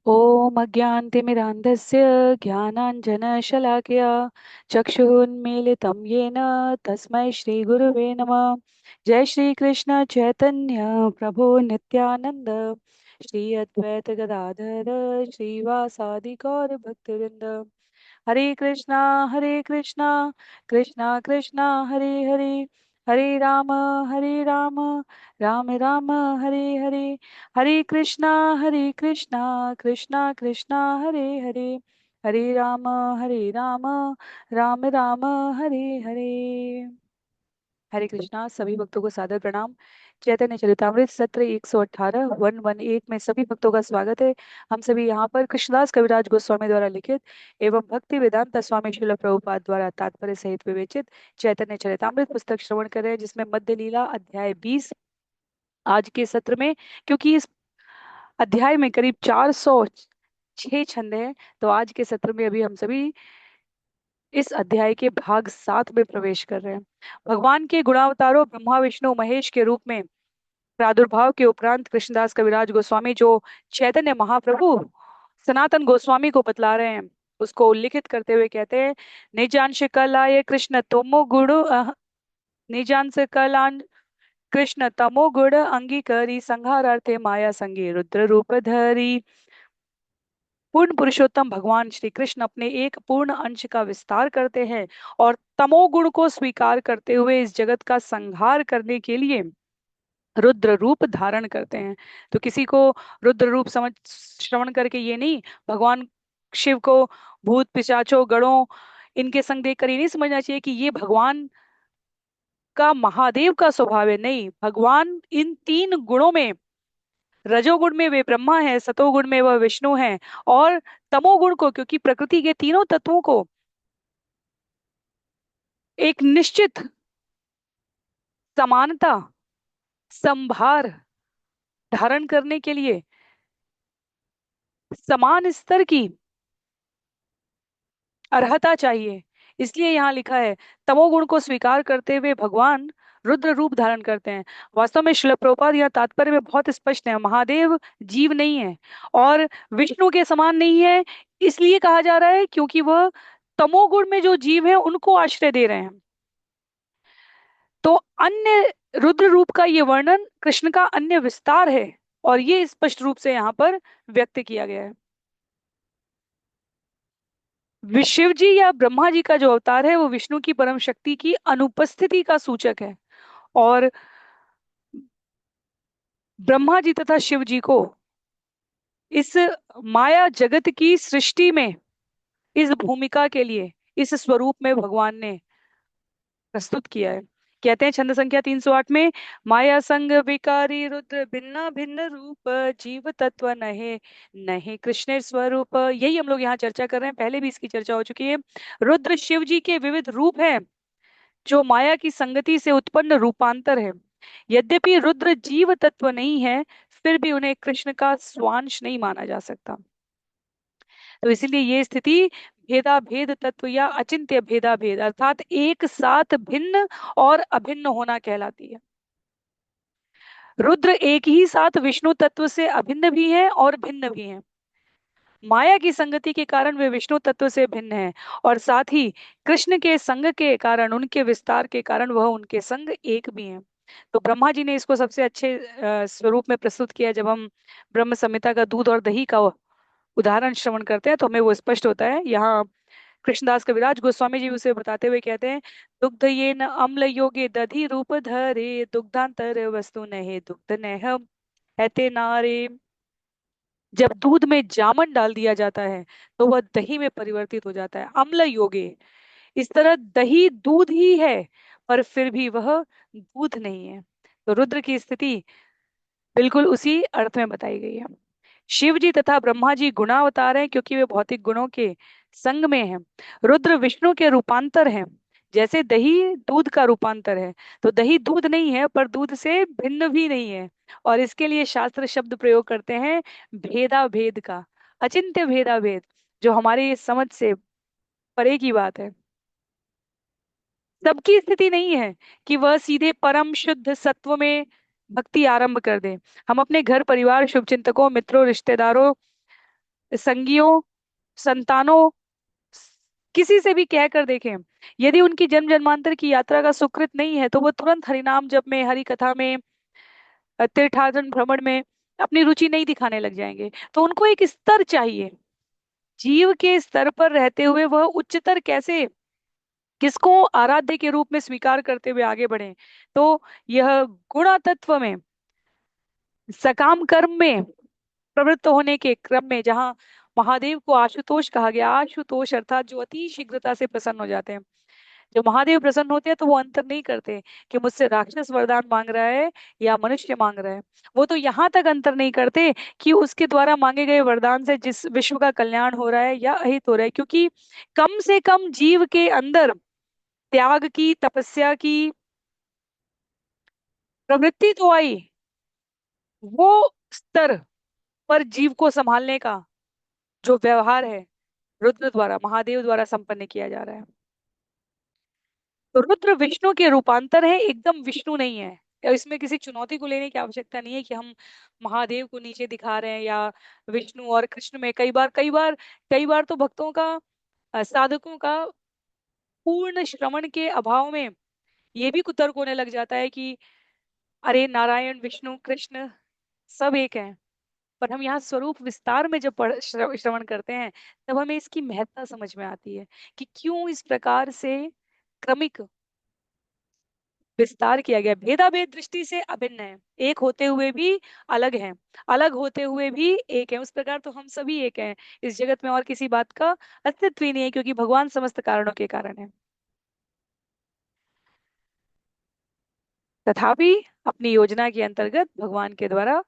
ॐ अज्ञानतिमिरान्धस्य ज्ञानाञ्जनशलाकया चक्षुरुन्मीलितं येन तस्मै श्रीगुरुवे नमः। जय श्रीकृष्ण चैतन्य प्रभो नित्यानंद श्री अद्वैत गदाधर श्रीवासादि गौर भक्तवृंद। हरे कृष्णा कृष्णा कृष्णा हरे हरे, हरे राम राम राम हरे हरे, हरे कृष्णा कृष्णा कृष्णा हरे हरे, हरे राम राम राम हरे हरे। हरे कृष्णा। सभी भक्तों को सादर प्रणाम। चैतन्य चरितामृत सत्र 118 118 में सभी भक्तों का स्वागत है। हम सभी यहाँ पर कृष्णदास कविराज गोस्वामी द्वारा लिखित एवं भक्ति वेदांत स्वामी श्रील प्रभुपाद द्वारा तात्पर्य सहित विवेचित चैतन्य चरितामृत पुस्तक श्रवण कर रहे हैं, जिसमें मध्य लीला अध्याय 20 आज के सत्र में। क्योंकि इस अध्याय में करीब 406 छंद हैं, तो आज के सत्र में अभी हम सभी इस अध्याय के भाग 7 में प्रवेश कर रहे हैं। भगवान के गुणावतारों ब्रह्मा विष्णु महेश के रूप में प्रादुर्भाव के उपरांत कृष्णदास कविराज गोस्वामी जो चैतन्य महाप्रभु सनातन गोस्वामी को बतला रहे हैं, उसको उल्लिखित करते हुए कहते हैं, निजांश कलाय कृष्ण तमो गुण निजांश कलान कृष्ण तमो गुण अंगीकरी संहारार्थे माया संगी रुद्र रूप धरी। पूर्ण पुरुषोत्तम भगवान श्री कृष्ण अपने एक पूर्ण अंश का विस्तार करते हैं और तमोगुण को स्वीकार करते हुए इस जगत का संहार करने के लिए रुद्र रूप धारण करते हैं। तो किसी को रुद्र रूप समझ श्रवण करके ये नहीं भगवान शिव को भूत पिशाचों गणों इनके संग देखकर ये नहीं समझना चाहिए कि ये भगवान का महादेव का स्वभाव है। नहीं, भगवान इन तीन गुणों में, रजोगुण में वे ब्रह्मा है, सतोगुण में वह विष्णु है, और तमोगुण को, क्योंकि प्रकृति के तीनों तत्वों को एक निश्चित समानता संभार धारण करने के लिए समान स्तर की अर्हता चाहिए। इसलिए यहाँ लिखा है तमोगुण को स्वीकार करते हुए भगवान रुद्र रूप धारण करते हैं। वास्तव में श्रील प्रभुपाद यहाँ तात्पर्य में बहुत स्पष्ट है, महादेव जीव नहीं है और विष्णु के समान नहीं है। इसलिए कहा जा रहा है क्योंकि वह तमोगुण में जो जीव है उनको आश्रय दे रहे हैं। तो अन्य रुद्र रूप का ये वर्णन कृष्ण का अन्य विस्तार है और ये स्पष्ट रूप से यहाँ पर व्यक्त किया गया है। शिव जी या ब्रह्मा जी का जो अवतार है वो विष्णु की परम शक्ति की अनुपस्थिति का सूचक है, और ब्रह्मा जी तथा शिव जी को इस माया जगत की सृष्टि में इस भूमिका के लिए इस स्वरूप में भगवान ने प्रस्तुत किया है। कहते हैं छंद संख्या 308 में, माया संग विकारी रुद्र भिन्न भिन्न रूप जीव तत्व नहे नहे कृष्ण स्वरूप। यही हम लोग यहाँ चर्चा कर रहे हैं, पहले भी इसकी चर्चा हो चुकी है। रुद्र शिव जी के विविध रूप हैं जो माया की संगति से उत्पन्न रूपांतर है। यद्यपि रुद्र जीव तत्व नहीं है, फिर भी उन्हें कृष्ण का स्वांश नहीं माना जा सकता। तो इसीलिए ये स्थिति भेदा भेद तत्व या अचिंत्य भेदा भेद अर्थात एक साथ भिन्न और अभिन्न होना कहलाती है। रुद्र एक ही साथ विष्णु तत्व से अभिन्न भी है और भिन्न भी है। माया की संगति के कारण वे विष्णु तत्व से भिन्न है, और साथ ही कृष्ण के संग के कारण, उनके विस्तार के कारण वह उनके संग एक भी है। तो ब्रह्मा जी ने इसको सबसे अच्छे स्वरूप में प्रस्तुत किया। जब हम ब्रह्म संहिता का दूध और दही का उदाहरण श्रवण करते हैं तो हमें वो स्पष्ट होता है। यहाँ कृष्णदास कविराज गोस्वामी जी उसे बताते हुए कहते हैं, दुग्ध ये न अम्ल योगे दधि रूप धरे दुग्धांतर वस्तु नहे दुग्ध नह हैते नारे। जब दूध में जामन डाल दिया जाता है तो वह दही में परिवर्तित हो जाता है, अम्ल योगे। इस तरह दही दूध ही है पर फिर भी वह दूध नहीं है। तो रुद्र की स्थिति बिल्कुल उसी अर्थ में बताई गई है। शिव जी तथा ब्रह्मा जी गुणावतार हैं क्योंकि वे भौतिक गुणों के संग में हैं। रुद्र विष्णु के रूपांतर हैं, जैसे दही दूध का रूपांतर है। तो दही दूध नहीं है पर दूध से भिन्न भी नहीं है, और इसके लिए शास्त्र शब्द प्रयोग करते हैं भेदा भेद का, अचिंत्य भेदा भेद, जो हमारी समझ से परे की बात है। सबकी स्थिति नहीं है कि वह सीधे परम शुद्ध सत्व में भक्ति आरंभ कर दे। हम अपने घर परिवार शुभचिंतकों मित्रों रिश्तेदारों संगियों, संतानों, किसी से भी कह कर देखें, यदि उनकी जन्म जन्मांतर की यात्रा का सुकृत नहीं है तो वो तुरंत हरिनाम जप में, हरि कथा में, तीर्थाटन भ्रमण में अपनी रुचि नहीं दिखाने लग जाएंगे। तो उनको एक स्तर चाहिए, जीव के स्तर पर रहते हुए वह उच्चतर कैसे, किसको आराध्य के रूप में स्वीकार करते हुए आगे बढ़े। तो यह गुण तत्व में, सकाम कर्म में प्रवृत्त होने के क्रम में, जहाँ महादेव को आशुतोष कहा गया, आशुतोष अर्थात जो अति शीघ्रता से प्रसन्न हो जाते हैं। जो महादेव प्रसन्न होते हैं तो वो अंतर नहीं करते कि मुझसे राक्षस वरदान मांग रहा है या मनुष्य मांग रहा है। वो तो यहाँ तक अंतर नहीं करते कि उसके द्वारा मांगे गए वरदान से जिस विश्व का कल्याण हो रहा है या अहित हो रहा है, क्योंकि कम से कम जीव के अंदर त्याग की, तपस्या की प्रवृत्ति तो आई, वो स्तर पर जीव को संभालने का जो व्यवहार है रुद्र द्वारा, महादेव द्वारा संपन्न किया जा रहा है। तो रुद्र विष्णु के रूपांतर है, एकदम विष्णु नहीं है। या इसमें किसी चुनौती को लेने की आवश्यकता नहीं है कि हम महादेव को नीचे दिखा रहे हैं या विष्णु और कृष्ण में। कई बार तो भक्तों का, साधकों का पूर्ण श्रवण के अभाव में ये भी कुतर्क होने लग जाता है कि अरे नारायण विष्णु कृष्ण सब एक हैं। पर हम यहाँ स्वरूप विस्तार में जब श्रवण करते हैं तब हमें इसकी महत्ता समझ में आती है कि क्यों इस प्रकार से क्रमिक विस्तार किया गया। भेदाभेद दृष्टि से अभिन्न है, एक होते हुए भी अलग है, अलग होते हुए भी एक है। उस प्रकार तो हम सभी एक हैं, इस जगत में और किसी बात का अस्तित्व ही नहीं है, क्योंकि भगवान समस्त कारणों के कारण है। तथापि अपनी योजना के अंतर्गत भगवान के द्वारा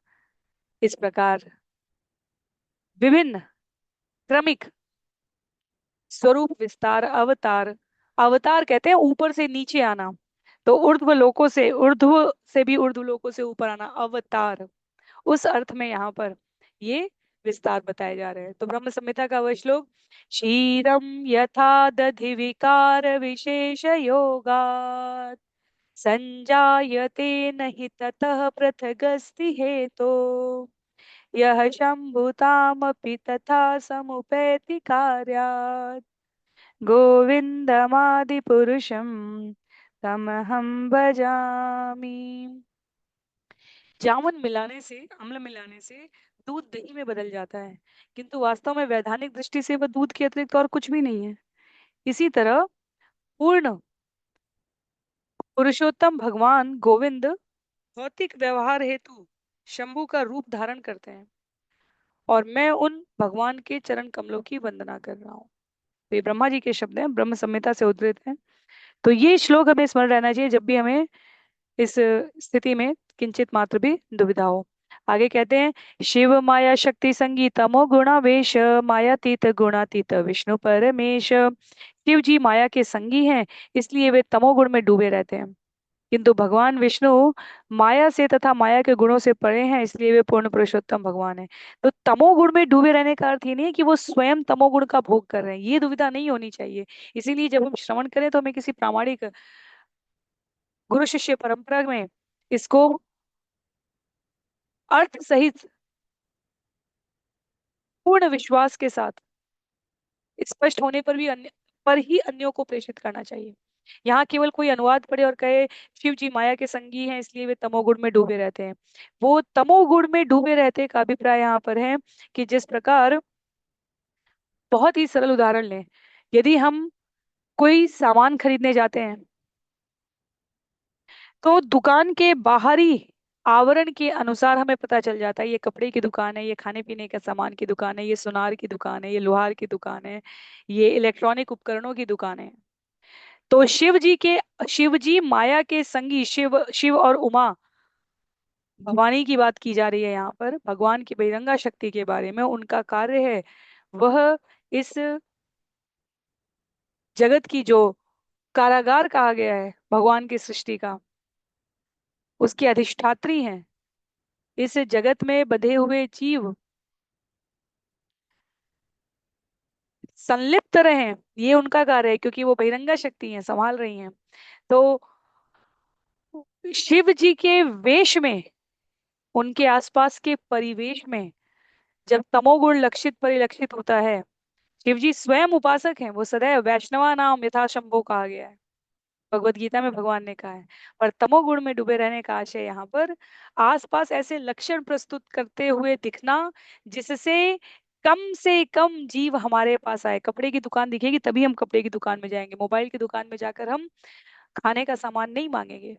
इस प्रकार विभिन्न क्रमिक स्वरूप विस्तार, अवतार, अवतार कहते हैं ऊपर से नीचे आना, तो ऊर्ध्व लोकों से, ऊर्ध्व से भी ऊर्ध्व लोकों से ऊपर आना, अवतार, उस अर्थ में यहाँ पर ये विस्तार बताए जा रहे हैं। तो ब्रह्म संहिता का वह श्लोक, क्षीरम यथा दधि विकार विशेष योगात् संजायते नहि ततः पृथगस्ति हेतो यह शंभुतामपि तथा समुपैति कार्यात् गोविंदमादिपुरुषं तमहं भजामि। जामुन मिलाने से, अम्ल मिलाने से दूध दही में बदल जाता है, किंतु वास्तव में वैधानिक दृष्टि से वह दूध के अतिरिक्त और कुछ भी नहीं है। इसी तरह पूर्ण पुरुषोत्तम भगवान गोविंद भौतिक व्यवहार हेतु शंभु का रूप धारण करते हैं, और मैं उन भगवान के चरण कमलों की वंदना कर रहा हूँ। तो ये ब्रह्मा जी के शब्द हैं, ब्रह्म संहिता से उद्धृत हैं। तो ये श्लोक हमें स्मरण रहना चाहिए जब भी हमें इस स्थिति में किंचित मात्र भी दुविधा हो। आगे कहते हैं, शिव माया शक्ति संगी तमो गुणावेश मायातीत गुणातीत विष्णु परमेश। शिव जी माया के संगी हैं, इसलिए वे तमोगुण में डूबे रहते हैं, किंतु भगवान विष्णु माया से तथा माया के गुणों से परे हैं, इसलिए वे पूर्ण पुरुषोत्तम भगवान हैं। तो तमोगुण में डूबे रहने का अर्थ ये नहीं है कि वो स्वयं तमोगुण का भोग कर रहे हैं, ये दुविधा नहीं होनी चाहिए। इसीलिए जब हम श्रवण करें तो हमें किसी प्रामाणिक गुरु शिष्य परंपरा में इसको अर्थ सहित पूर्ण विश्वास के साथ स्पष्ट होने पर भी अन्य पर ही अन्यों को प्रेषित करना चाहिए। यहाँ केवल कोई अनुवाद पढ़े और कहे शिव जी माया के संगी हैं इसलिए वे तमोगुण में डूबे रहते हैं, वो तमोगुण में डूबे रहते का अभिप्राय यहाँ पर है कि जिस प्रकार, बहुत ही सरल उदाहरण लें, यदि हम कोई सामान खरीदने जाते हैं तो दुकान के बाहरी आवरण के अनुसार हमें पता चल जाता है ये कपड़े की दुकान है, ये खाने पीने का सामान की दुकान है, ये सुनार की दुकान है, ये लोहार की दुकान है, ये इलेक्ट्रॉनिक उपकरणों की दुकान है। तो शिव जी माया के संगी, शिव शिव और उमा भवानी की बात की जा रही है यहाँ पर, भगवान की बहिरंगा शक्ति के बारे में। उनका कार्य है वह इस जगत की जो कारागार कहा गया है भगवान की सृष्टि का, उसकी अधिष्ठात्री हैं। इस जगत में बधे हुए जीव संलिप्त रहें, ये उनका कार्य है, क्योंकि वो बहिरंगा शक्ति हैं, संभाल रही हैं। तो शिव जी के वेश में, उनके आसपास के परिवेश में जब तमोगुण लक्षित परिलक्षित होता है, शिव जी स्वयं उपासक हैं, वो सदैव वैष्णवा नाम यथा शंभो कहा गया है, भगवत गीता में भगवान ने कहा है। पर तमोगुण में डूबे रहने का आशय यहाँ पर आसपास ऐसे लक्षण प्रस्तुत करते हुए दिखना जिससे कम से कम जीव हमारे पास आए। कपड़े की दुकान दिखेगी तभी हम कपड़े की दुकान में जाएंगे, मोबाइल की दुकान में जाकर हम खाने का सामान नहीं मांगेंगे।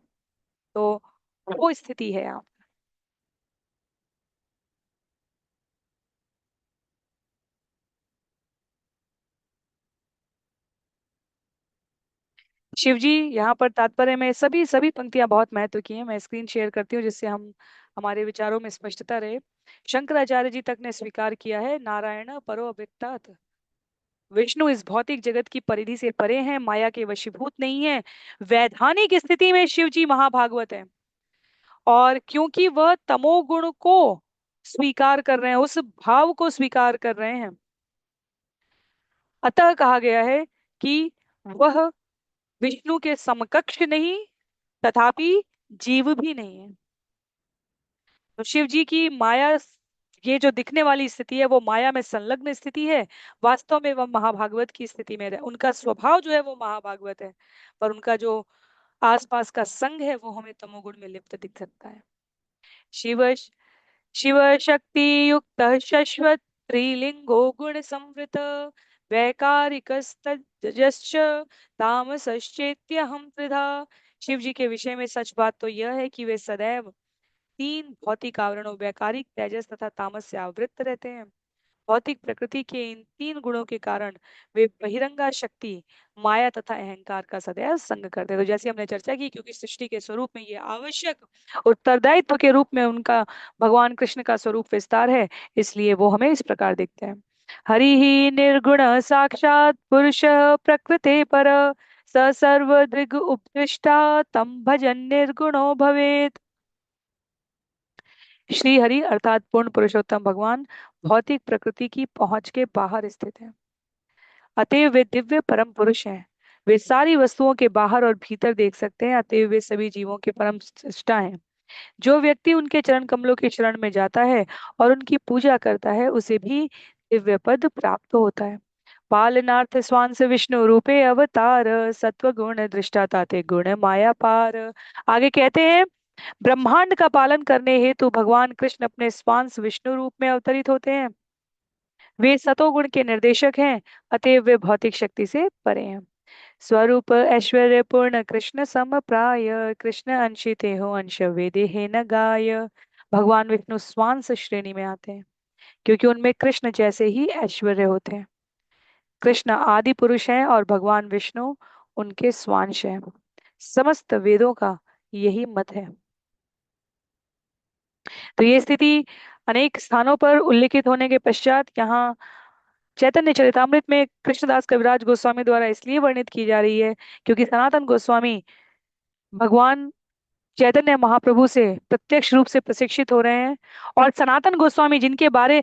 तो वो स्थिति है यहाँ। शिव जी यहाँ पर तात्पर्य में सभी सभी पंक्तियां बहुत महत्व की हैं। मैं स्क्रीन शेयर करती हूँ जिससे हम हमारे विचारों में स्पष्टता रहे। शंकराचार्य जी तक ने स्वीकार किया है, नारायण परो अव्यक्तात्। विष्णु इस भौतिक जगत की परिधि से परे हैं, माया के वशीभूत नहीं है। वैधानिक स्थिति में शिव जी महाभागवत है, और क्योंकि वह तमोगुण को स्वीकार कर रहे हैं, उस भाव को स्वीकार कर रहे हैं, अतः कहा गया है कि वह विष्णु के समकक्ष नहीं, तथापि जीव भी नहीं है। तो शिव जी की माया, ये जो दिखने वाली स्थिति है वो माया में संलग्न स्थिति है। वास्तव में वह महाभागवत की स्थिति में उनका स्वभाव जो है वो महाभागवत है, पर उनका जो आसपास का संग है वो हमें तमोगुण में लिप्त दिख सकता है। शिव शिव शक्ति युक्त शश्वत त्रिलिंगो गुण संवृत वैकारिकस्तजश्च तामसश्चेत्य हम त्रिधा। शिव जी के विषय में सच बात तो यह है कि वे सदैव तीन भौतिक आवरणों वैकारिक, तेजस तथा तामस से आवृत रहते हैं। भौतिक प्रकृति के इन तीन गुणों के कारण वे बहिरंगा शक्ति, माया तथा अहंकार का सदैव संग करते हैं। तो जैसे हमने चर्चा की, क्योंकि सृष्टि के स्वरूप में ये आवश्यक उत्तरदायित्व के रूप में उनका भगवान कृष्ण का स्वरूप विस्तार है, इसलिए वो हमें इस प्रकार दिखते हैं। हरि ही निर्गुण साक्षात पुरुष प्रकृते पर, स सर्वदृग उपदिष्टा तम भजन निर्गुणो भवेत। श्री हरि अर्थात पूर्ण पुरुषोत्तम भगवान भौतिक प्रकृति की पहुंच के बाहर स्थित है, अतएव वे दिव्य परम पुरुष हैं। वे सारी वस्तुओं के बाहर और भीतर देख सकते हैं, अतएव वे सभी जीवों के परम सृष्टा हैं। जो व्यक्ति उनके चरण कमलों के शरण में जाता है और उनकी पूजा करता है, उसे भी दिव्य पद प्राप्त होता है। पालनार्थ स्वांस विष्णु रूपे अवतार, सत्व गुण दृष्टा ताते गुण माया पार। आगे कहते हैं, ब्रह्मांड का पालन करने हेतु भगवान कृष्ण अपने स्वांस विष्णु रूप में अवतरित होते हैं। वे सतोगुण के निर्देशक हैं, अतएव वे भौतिक शक्ति से परे हैं। स्वरूप ऐश्वर्य पूर्ण कृष्ण सम प्राय, कृष्ण अंशिते हो अंश वेदे है न गाय। भगवान विष्णु स्वांस श्रेणी में आते हैं क्योंकि उनमें कृष्ण जैसे ही ऐश्वर्य होते हैं। कृष्ण आदि पुरुष हैं और भगवान विष्णु उनके स्वांश हैं। समस्त वेदों का यही मत है। तो ये स्थिति अनेक स्थानों पर उल्लिखित होने के पश्चात यहाँ चैतन्य चरितामृत में कृष्णदास कविराज गोस्वामी द्वारा इसलिए वर्णित की जा रही है क्योंकि सनातन गोस्वामी भगवान चैतन्य महाप्रभु से प्रत्यक्ष रूप से प्रशिक्षित हो रहे हैं। और सनातन गोस्वामी जिनके बारे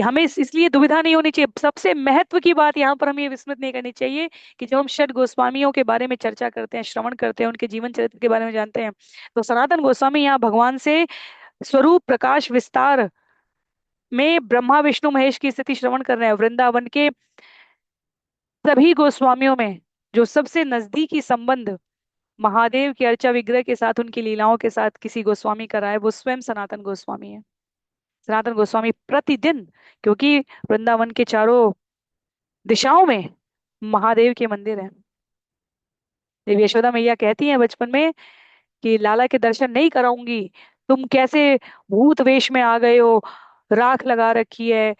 हमें इसलिए दुविधा नहीं होनी चाहिए। सबसे महत्व की बात यहाँ पर हमें ये विस्मृत नहीं करनी चाहिए कि जब हम षट गोस्वामियों के बारे में चर्चा करते हैं, श्रवण करते हैं, उनके जीवन चरित्र के बारे में जानते हैं, तो सनातन गोस्वामी यहाँ भगवान से स्वरूप प्रकाश विस्तार में ब्रह्मा विष्णु महेश की स्थिति श्रवण कर रहे हैं। वृंदावन के सभी गोस्वामियों में जो सबसे नजदीकी संबंध महादेव की अर्चा विग्रह के साथ, उनकी लीलाओं के साथ किसी गोस्वामी का रहा है, वो स्वयं सनातन गोस्वामी है। सनातन गोस्वामी प्रतिदिन, क्योंकि वृंदावन के चारों दिशाओं में महादेव के मंदिर हैं। देवी यशोदा मैया कहती हैं बचपन में कि लाला के दर्शन नहीं कराऊंगी, तुम कैसे भूत वेश में आ गए हो, राख लगा रखी है,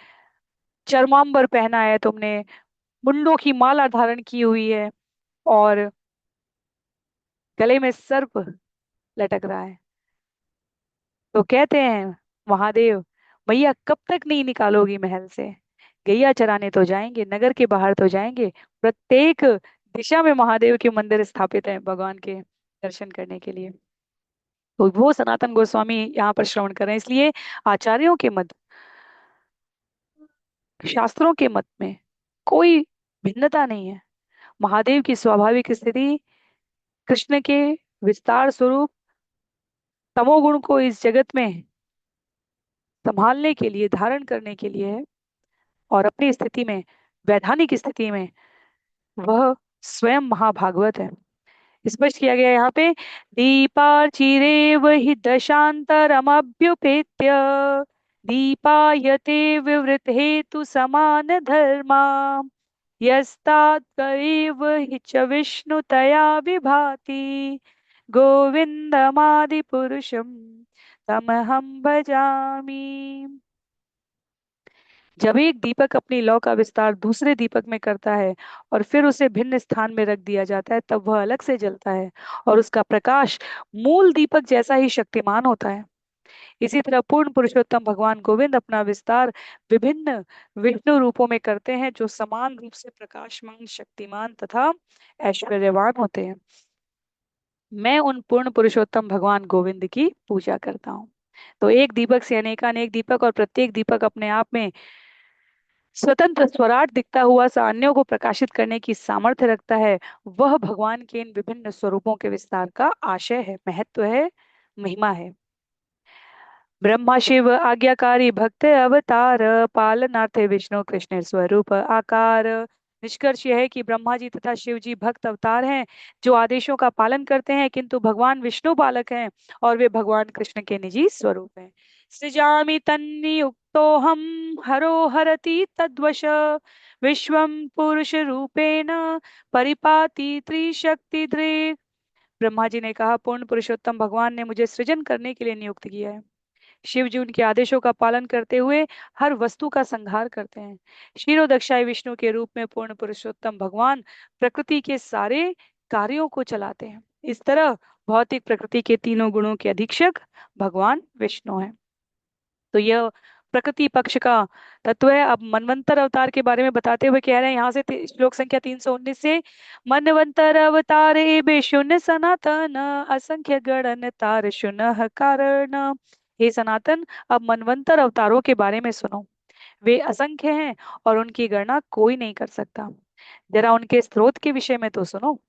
चरमांबर पहना है तुमने, मुंडों की माला धारण की हुई है, और गले में सर्प लटक रहा है। तो कहते हैं महादेव, मैया कब तक नहीं निकालोगी महल से, गैया चराने तो जाएंगे, नगर के बाहर तो जाएंगे। प्रत्येक दिशा में महादेव के मंदिर स्थापित हैं भगवान के दर्शन करने के लिए। तो वो सनातन गोस्वामी यहाँ पर श्रवण कर रहे हैं। इसलिए आचार्यों के मत, शास्त्रों के मत में कोई भिन्नता नहीं है। महादेव की स्वाभाविक स्थिति कृष्ण के विस्तार स्वरूप तमोगुण को इस जगत में संभालने के लिए, धारण करने के लिए है। और अपनी स्थिति में, वैधानिक स्थिति में, वह स्वयं महाभागवत है। स्पष्ट किया गया है यहाँ पे। दीपार्चिरेव हि दशांतरमभ्युपेत्य दीपायते विवृत हेतु समान धर्मा यस्तात् करेव हि च विष्णुतया विभाति गोविंदमादि पुरुषम तमहं भजामि। जब एक दीपक अपनी लौ का विस्तार दूसरे दीपक में करता है और फिर उसे भिन्न स्थान में रख दिया जाता है, तब वह अलग से जलता है और उसका प्रकाश मूल दीपक जैसा ही शक्तिमान होता है। इसी तरह पूर्ण पुरुषोत्तम भगवान गोविंद अपना विस्तार विभिन्न विष्णु रूपों में करते हैं, जो समान रूप से प्रकाशमान, शक्तिमान तथा ऐश्वर्यवान होते हैं। मैं उन पूर्ण पुरुषोत्तम भगवान गोविंद की पूजा करता हूँ। तो एक दीपक से अनेकानेक दीपक, और प्रत्येक दीपक अपने आप में स्वतंत्र स्वराट दिखता हुआ सा अन्यों को प्रकाशित करने की सामर्थ्य रखता है। वह भगवान के इन विभिन्न स्वरूपों के विस्तार का आशय है, महत्व है, महिमा है। ब्रह्मा शिव आज्ञाकारी भक्त अवतार पालनार्थे विष्णु कृष्ण स्वरूप आकार। निष्कर्ष यह है कि ब्रह्मा जी तथा शिव जी भक्त अवतार हैं, जो आदेशों का पालन करते हैं, किंतु भगवान विष्णु पालक हैं और वे भगवान कृष्ण के निजी स्वरूप हैं। सृजामि तन्नियुक्तो हम हरो हरति तद्वश विश्वम पुरुष रूपेण परिपाति त्रिशक्ति दृक्। ब्रह्मा जी ने कहा, पूर्ण पुरुषोत्तम भगवान ने मुझे सृजन करने के लिए नियुक्त किया है। शिव जी उनके आदेशों का पालन करते हुए हर वस्तु का संहार करते हैं। क्षीरोदक्षाय विष्णु के रूप में पूर्ण पुरुषोत्तम भगवान प्रकृति के सारे कार्यों को चलाते हैं। इस तरह भौतिक प्रकृति के तीनों गुणों के अधीक्षक भगवान विष्णु हैं। तो यह प्रकृति पक्ष का तत्व है। अब मनवंतर अवतार के बारे में बताते हुए कह रहे हैं यहाँ से श्लोक संख्या 319 से। मनवंतर अवतार एबे शून्य सनातन असंख्य गणन तार शून्य कारण। हे सनातन, अब मनवंतर अवतारों के बारे में सुनो। वे असंख्य हैं और उनकी गणना कोई नहीं कर सकता। जरा उनके स्रोत के विषय में तो सुनो।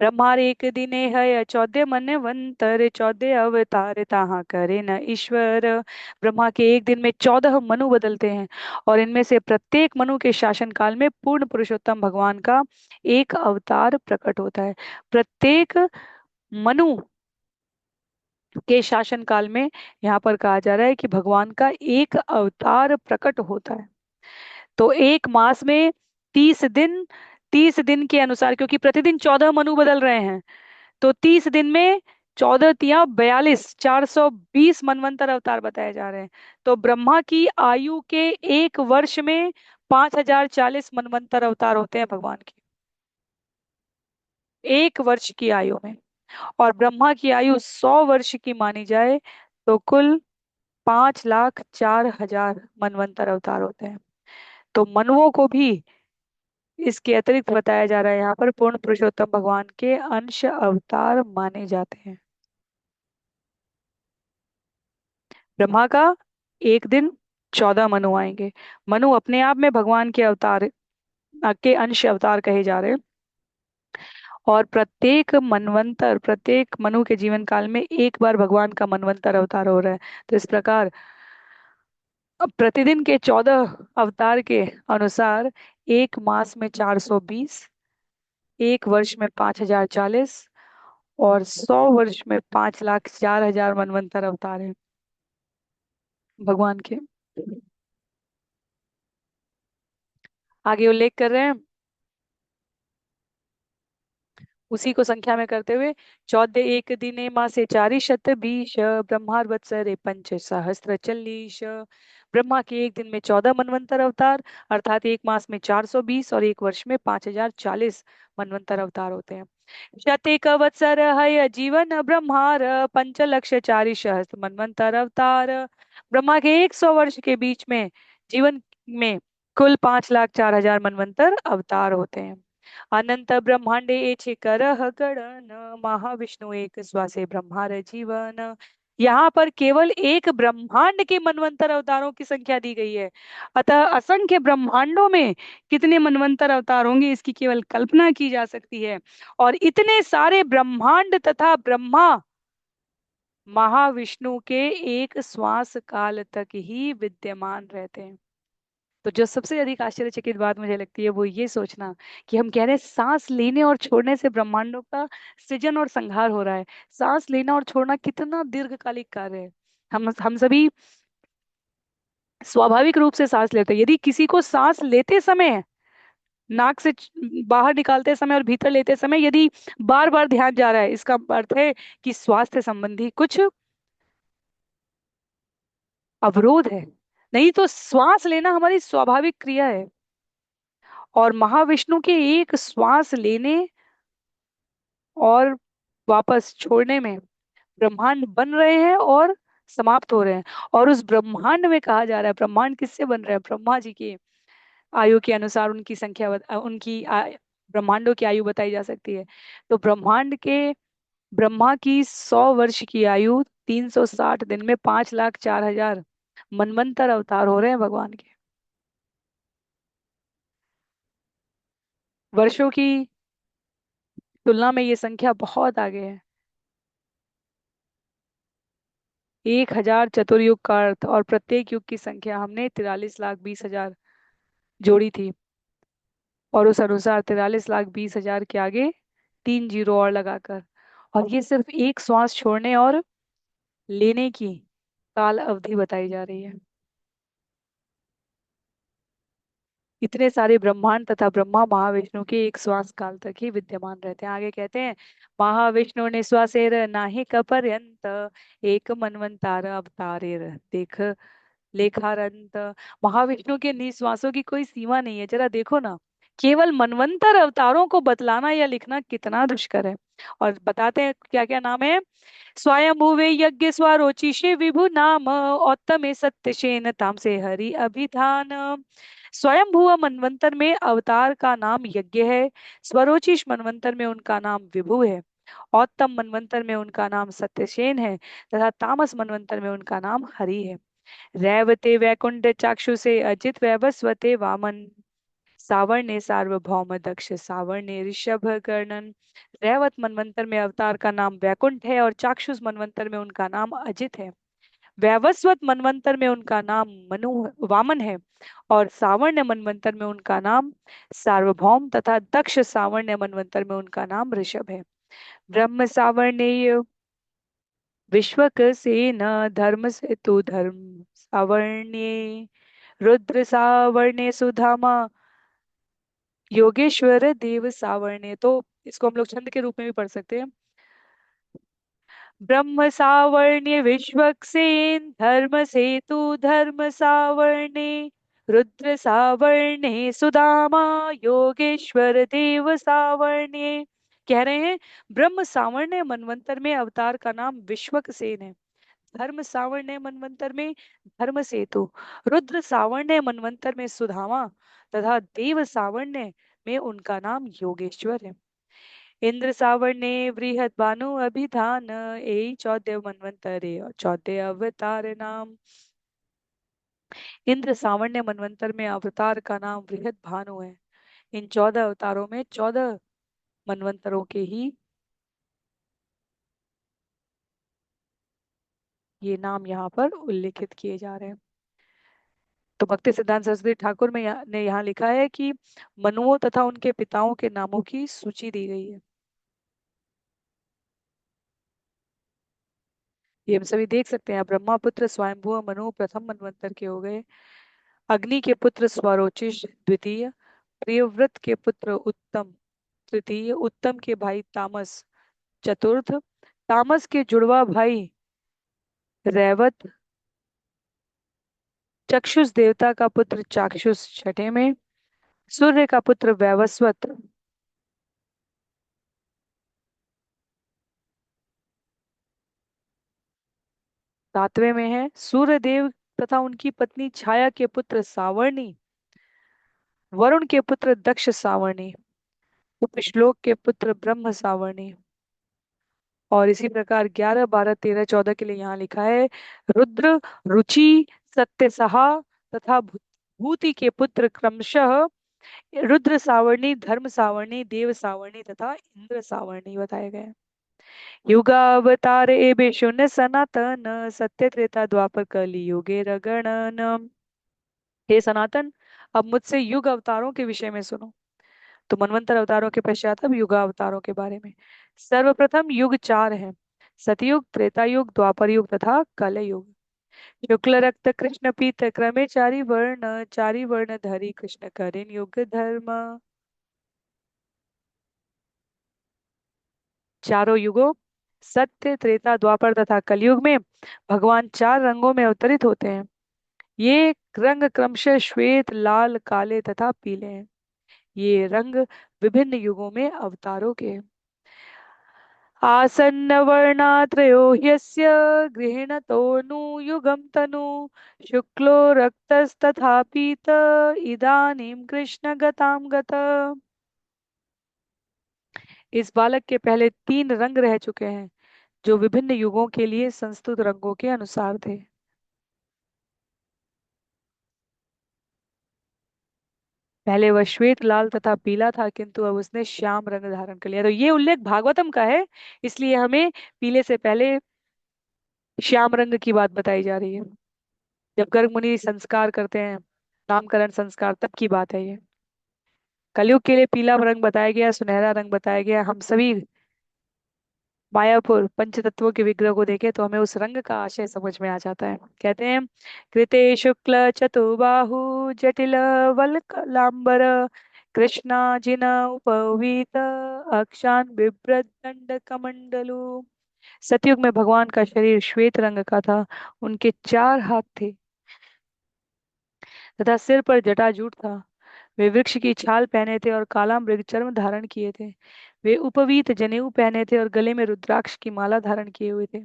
ब्रह्मार एक दिने है 14 मनवंतर 14 अवतार ताहा करे न ईश्वर। ब्रह्मा के एक दिन में 14 मनु बदलते हैं और इनमें से प्रत्येक मनु के शासन काल में पूर्ण पुरुषोत्तम भगवान का एक अवतार प्रकट होता है। प्रत्येक मनु के शासन काल में यहाँ पर कहा जा रहा है कि भगवान का एक अवतार प्रकट होता है। तो एक मास में 30 दिन, 30 दिन के अनुसार, क्योंकि प्रतिदिन 14 मनु बदल रहे हैं, तो 30 दिन में 14 तिया 42, 420 मनवंतर अवतार बताए जा रहे हैं। तो ब्रह्मा की आयु के एक वर्ष में 5040 मनवंतर अवतार होते हैं भगवान के, एक वर्ष की आयु में। और ब्रह्मा की आयु 100 वर्ष की मानी जाए तो कुल 5,04,000 मनवंतर अवतार होते हैं। तो मनुओं को भी इसके अतिरिक्त बताया जा रहा है यहाँ पर पूर्ण पुरुषोत्तम भगवान के अंश अवतार माने जाते हैं। ब्रह्मा का एक दिन 14 मनु आएंगे। मनु अपने आप में भगवान के अवतार के अंश अवतार कहे जा रहे हैं। और प्रत्येक मनवंतर, प्रत्येक मनु के जीवन काल में एक बार भगवान का मनवंतर अवतार हो रहा है। तो इस प्रकार अब प्रतिदिन के 14 अवतार के अनुसार एक मास में 420, एक वर्ष में 5040 और 100 वर्ष में 5,04,000 मनवंतर अवतार है भगवान के। आगे उल्लेख कर रहे हैं, उसी को संख्या में करते हुए, 14 एक दिने मासे 420 ब्रह्मार वत्सरे पंच सहस्त्र 40। ब्रह्मा के एक दिन में 14 मनवंतर अवतार, अर्थात एक मास में 420 और एक वर्ष में 5040 मनवंतर अवतार होते हैं। शतेक वत्सर है जीवन ब्रह्मार 5,40,000 मनवंतर अवतार। ब्रह्मा के 100 वर्ष के बीच में जीवन में कुल 5,04,000 मनवंतर अवतार होते हैं। अनंत ब्रह्मांडे एछे करह गणन महाविष्णु एक श्वासे ब्रह्मार जीवन। यहाँ पर केवल एक ब्रह्मांड के मनवंतर अवतारों की संख्या दी गई है। अतः असंख्य ब्रह्मांडों में कितने मनवंतर अवतार होंगे, इसकी केवल कल्पना की जा सकती है। और इतने सारे ब्रह्मांड तथा ब्रह्मा महाविष्णु के एक श्वास काल तक ही विद्यमान रहते हैं। तो जो सबसे अधिक आश्चर्यचकित बात मुझे लगती है वो ये सोचना कि हम कह रहे हैं सांस लेने और छोड़ने से ब्रह्मांडों का सृजन और संहार हो रहा है। सांस लेना और छोड़ना कितना दीर्घकालिक कार्य है। हम सभी स्वाभाविक रूप से सांस लेते हैं। यदि किसी को सांस लेते समय, नाक से बाहर निकालते समय और भीतर लेते समय यदि बार बार ध्यान जा रहा है, इसका अर्थ है कि स्वास्थ्य संबंधी कुछ अवरोध है। नहीं तो श्वास लेना हमारी स्वाभाविक क्रिया है। और महाविष्णु के एक श्वास लेने और वापस छोड़ने में ब्रह्मांड बन रहे हैं और समाप्त हो रहे हैं। और उस ब्रह्मांड में कहा जा रहा है, ब्रह्मांड किससे बन रहा है? ब्रह्मा जी की आयु के अनुसार उनकी संख्या ब्रह्मांडों की आयु बताई जा सकती है। तो ब्रह्मांड के ब्रह्मा की 100 वर्ष की आयु 360 दिन में 5,04,000 मनवंतर अवतार हो रहे हैं भगवान के। वर्षों की तुलना में ये संख्या बहुत आगे है। 1,000 चतुर्युग का अर्थ और प्रत्येक युग की संख्या हमने 43,20,000 जोड़ी थी। और उस अनुसार 43,20,000 के आगे 3 जीरो और लगाकर, और ये सिर्फ एक श्वास छोड़ने और लेने की काल अवधि बताई जा रही है। इतने सारे ब्रह्मांड तथा ब्रह्मा महाविष्णु के एक श्वास काल तक ही विद्यमान रहते हैं। आगे कहते हैं, महाविष्णु ने श्वासेर नाहिक पर्यंत एक मनवंतार अवतारेर देख लेखारंत। महाविष्णु के निश्वासों की कोई सीमा नहीं है। जरा देखो ना, केवल मनवंतर अवतारों को बतलाना या लिखना कितना दुष्कर है। और बताते हैं क्या क्या नाम है। स्वयंभुवे यज्ञ स्वरोचिषे विभु नाम औत्तमे सत्यशेन ताम से हरि अभिधान। स्वयंभुव मनवंतर में अवतार का नाम यज्ञ है। स्वरोचिष मनवंतर में उनका नाम विभु है। औत्तम मनवंतर में उनका नाम सत्यसेन है तथा तामस मनवंतर में उनका नाम हरि है। रैवते वैकुंठ चाक्षु से अजित वैवस्वते वामन। सावर्णे सार्वभौम दक्ष सावर्णे ऋषभ कर्णन। रैवत मनवंतर में अवतार का नाम वैकुंठ है और चाक्षुष मनवंतर में उनका नाम अजित है। वैवस्वत मनवंतर में उनका नाम मनु वामन है और सावर्ण्य मनवंतर में उनका नाम सार्वभौम तथा दक्ष सावर्ण्य मनवंतर में उनका नाम ऋषभ है। ब्रह्म सावर्णेय विश्वक सेन धर्म से तु धर्म सावर्ण्ये रुद्र सावर्ण्य सुधामा योगेश्वर देव सावर्ण्य। तो इसको हम लोग छंद के रूप में भी पढ़ सकते हैं। ब्रह्म सावर्ण्य विश्वक्सेन धर्म सेतु धर्म सावर्ण्य रुद्र सावर्ण्य सुदामा योगेश्वर देव सावर्ण्य। कह रहे हैं, ब्रह्म सावर्ण्य मनवंतर में अवतार का नाम विश्वक्सेन है। धर्म सावर्ण्य मनवंतर में धर्म सेतु, रुद्र सावर्ण्य मनवंतर में सुधामा तथा देव सावर्ण्य में उनका नाम योगेश्वर है। इंद्र सावर्णे बृहद भानु अभिधान यही 14 मनवंतरे और 14 अवतार नाम। इंद्र सावर्ण्य मनवंतर में अवतार का नाम बृहद भानु है। इन 14 अवतारों में 14 मनवंतरों के ही ये नाम यहाँ पर उल्लेखित किए जा रहे हैं। तो भक्ति सिद्धांत सरस्वती ठाकुर ने यहाँ लिखा है कि मनुओं तथा उनके पिताओं के नामों की सूची दी गई है। ये हम सभी देख सकते हैं। ब्रह्मा पुत्र स्वयंभुव मनु प्रथम मनवंतर के हो गए। अग्नि के पुत्र स्वरोचिष द्वितीय। प्रियव्रत के पुत्र उत्तम तृतीय। उत्तम के भाई तामस चतुर्थ। तामस के जुड़वा भाई रैवत। चक्षुष देवता का पुत्र चाक्षुष छठे में। सूर्य का पुत्र वैवस्वत सातवें में है। सूर्य देव तथा उनकी पत्नी छाया के पुत्र सावर्णी। वरुण के पुत्र दक्ष सावर्णी। उपश्लोक के पुत्र ब्रह्म सावर्णी। और इसी प्रकार 11 12 13 14 के लिए यहाँ लिखा है, रुद्र रुचि सत्यसहा तथा भूति के पुत्र क्रमशः रुद्र सावर्णी धर्म सावर्णी देव सावर्णी तथा इंद्र सावर्णी बताए गए। युगावतार एबे शून्य सनातन सत्य त्रेता द्वापर कली युगे रगणन। हे सनातन, अब मुझसे युग अवतारों के विषय में सुनो। तो मनवंतर अवतारों के पश्चात अब युग अवतारों के बारे में। सर्वप्रथम युग चार हैं: सतयुग, त्रेता युग, द्वापर युग तथा कल युग। शुक्ल रक्त कृष्ण पीत क्रमे चारि वर्ण धरी कृष्ण करेन युग धर्म। चारों युगों सत्य, त्रेता, द्वापर तथा कलयुग में भगवान चार रंगों में अवतरित होते हैं। ये रंग क्रमशः श्वेत, लाल, काले तथा पीले हैं। ये रंग विभिन्न युगों में अवतारों के हैं। आसन्न वर्णात्रयो ह्यस्य गृह्णतोऽनुयुगं तनु शुक्लो रक्तस्तथा पीत इदानीं कृष्ण गतां गत। इस बालक के पहले तीन रंग रह चुके हैं, जो विभिन्न युगों के लिए संस्तुत रंगों के अनुसार थे। पहले वह श्वेत, लाल तथा पीला था, किंतु अब उसने श्याम रंग धारण कर लिया। तो ये उल्लेख भागवतम का है, इसलिए हमें पीले से पहले श्याम रंग की बात बताई जा रही है। जब गर्ग मुनि संस्कार करते हैं, नामकरण संस्कार, तब की बात है ये। कलयुग के लिए पीला रंग बताया गया, सुनहरा रंग बताया गया। हम सभी मायापुर पंच तत्वों के विग्रह को देखें तो हमें उस रंग का आशय समझ में आ जाता है। कहते हैं, कृते शुक्ल चतुर्बाहु जटिल वल्कलांबर कृष्णाजिन उपवीत अक्षान बिभ्रत दंड कमंडलु। सतयुग में भगवान का शरीर श्वेत रंग का था। उनके चार हाथ थे तथा सिर पर जटाजूट था। वे वृक्ष की छाल पहने थे और काला मृग चर्म धारण किए थे। वे उपवीत जनेऊ पहने थे और गले में रुद्राक्ष की माला धारण किए हुए थे।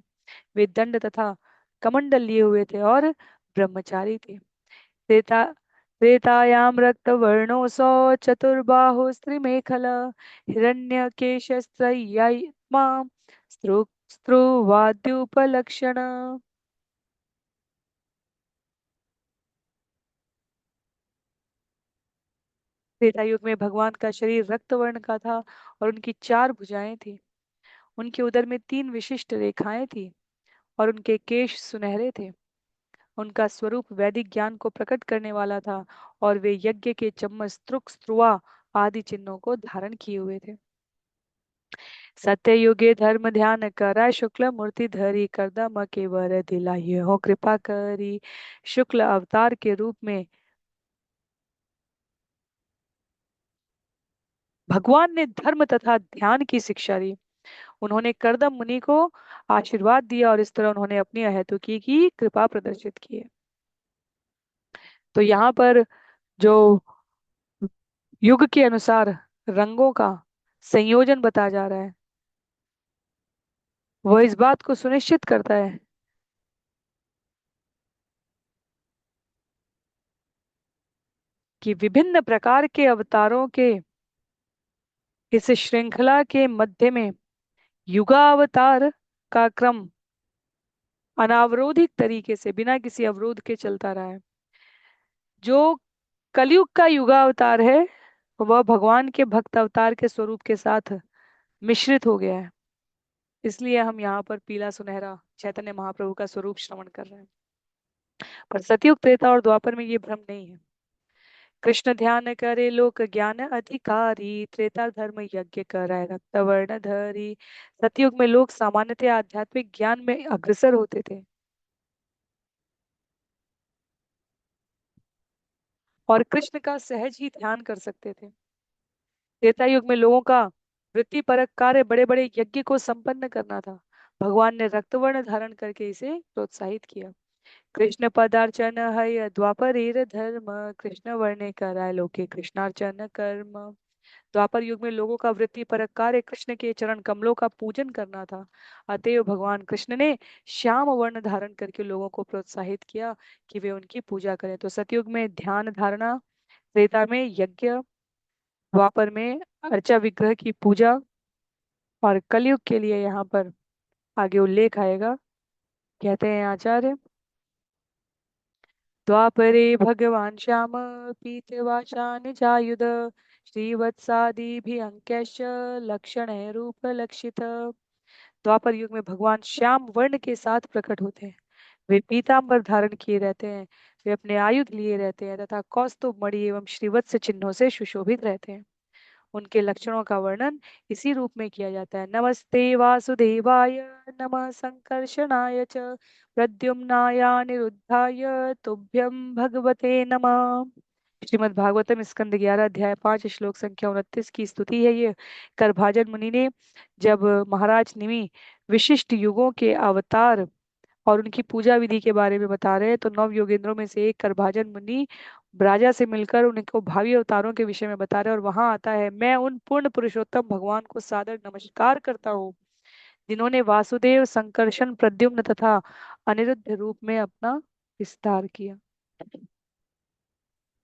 वे दंड तथा कमंडल लिए हुए थे और ब्रह्मचारी थे। त्रेता त्रेतायाम रक्त वर्णोऽसौ चतुर्बाहो स्त्रीमेखल हिरण्यकेशस्त्रय्यमा स्त्रुवाद्युपलक्षण। त्रेता युग में भगवान का शरीर रक्त वर्ण का था और उनकी चार भुजाएं थी। उनके उदर में तीन विशिष्ट रेखाएं थी और उनके केश सुनहरे थे। उनका स्वरूप वैदिक ज्ञान को प्रकट करने वाला था और वे यज्ञ के चम्मच, स्त्रुक, स्त्रुवा आदि चिन्हों को धारण किए हुए थे। सत्य युगे धर्म ध्यान करा शुक्ल मूर्ति धरी करदम के वर दिलाये हो कृपा करी। शुक्ल अवतार के रूप में भगवान ने धर्म तथा ध्यान की शिक्षा दी। उन्होंने करदम मुनि को आशीर्वाद दिया और इस तरह उन्होंने अपनी अहेतुकी की कृपा प्रदर्शित की है। तो यहाँ पर जो युग के अनुसार रंगों का संयोजन बताया जा रहा है, वह इस बात को सुनिश्चित करता है कि विभिन्न प्रकार के अवतारों के इस श्रृंखला के मध्य में युगावतार का क्रम अनावरोधित तरीके से बिना किसी अवरोध के चलता रहा है। जो कलयुग का युगावतार है, वह भगवान के भक्त अवतार के स्वरूप के साथ मिश्रित हो गया है। इसलिए हम यहाँ पर पीला सुनहरा चैतन्य महाप्रभु का स्वरूप श्रवण कर रहे हैं। पर सतयुग, त्रेता और द्वापर में ये भ्रम नहीं है। कृष्ण ध्यान करे लोक ज्ञान अधिकारी त्रेता धर्म यज्ञ कराए रक्त वर्ण धरी। सतयुग में लोग सामान्यतः आध्यात्मिक ज्ञान में अग्रसर होते थे और कृष्ण का सहज ही ध्यान कर सकते थे। त्रेता युग में लोगों का वृत्ति परक कार्य बड़े बड़े यज्ञ को संपन्न करना था। भगवान ने रक्तवर्ण धारण करके इसे प्रोत्साहित किया। कृष्ण पदार्चन है द्वापरेर धर्म कृष्ण वर्णे कराए लोके कृष्णार्चन कर्म। द्वापर युग में लोगों का वृत्ति परक कार्य कृष्ण के चरण कमलों का पूजन करना था। अतएव भगवान कृष्ण ने श्याम वर्ण धारण करके लोगों को प्रोत्साहित किया कि वे उनकी पूजा करें। तो सतयुग में ध्यान धारणा, त्रेता में यज्ञ, द्वापर में अर्चा विग्रह की पूजा और कलयुग के लिए यहाँ पर आगे उल्लेख आएगा। कहते हैं आचार्य, द्वापरे भगवान श्याम पीतवाशान जायुध श्रीवत्सादिभिः अंक्यश्च लक्षण रूप लक्षित। द्वापर युग में भगवान श्याम वर्ण के साथ प्रकट होते हैं। वे पीतांबर धारण किए रहते हैं। वे अपने आयुध लिए रहते हैं तथा कौस्तुभ मणि एवं श्रीवत्स चिन्हों से सुशोभित रहते हैं। उनके लक्षणों का वर्णन इसी रूप में किया जाता है। नमस्ते वासुदेवाय, नमः संकर्षणाय च, प्रद्युम्नाय अनिरुद्धाय, तुभ्यं भगवते नमः। श्रीमद् भागवतम स्कंद 11 अध्याय 5 श्लोक संख्या 29 की स्तुति है ये। करभाजन मुनि ने जब महाराज निमि विशिष्ट युगों के अवतार और उनकी पूजा विधि के बारे में बता रहे हैं, तो नव योगेंद्रों में से एक करभाजन मुनि ब्राजा से मिलकर उनको भावी अवतारों के विषय में बता रहे हैं। और वहां आता है, मैं उन पूर्ण पुरुषोत्तम भगवान को सादर नमस्कार करता हूँ जिन्होंने वासुदेव, संकर्षण, प्रद्युम्न तथा अनिरुद्ध रूप में अपना विस्तार किया।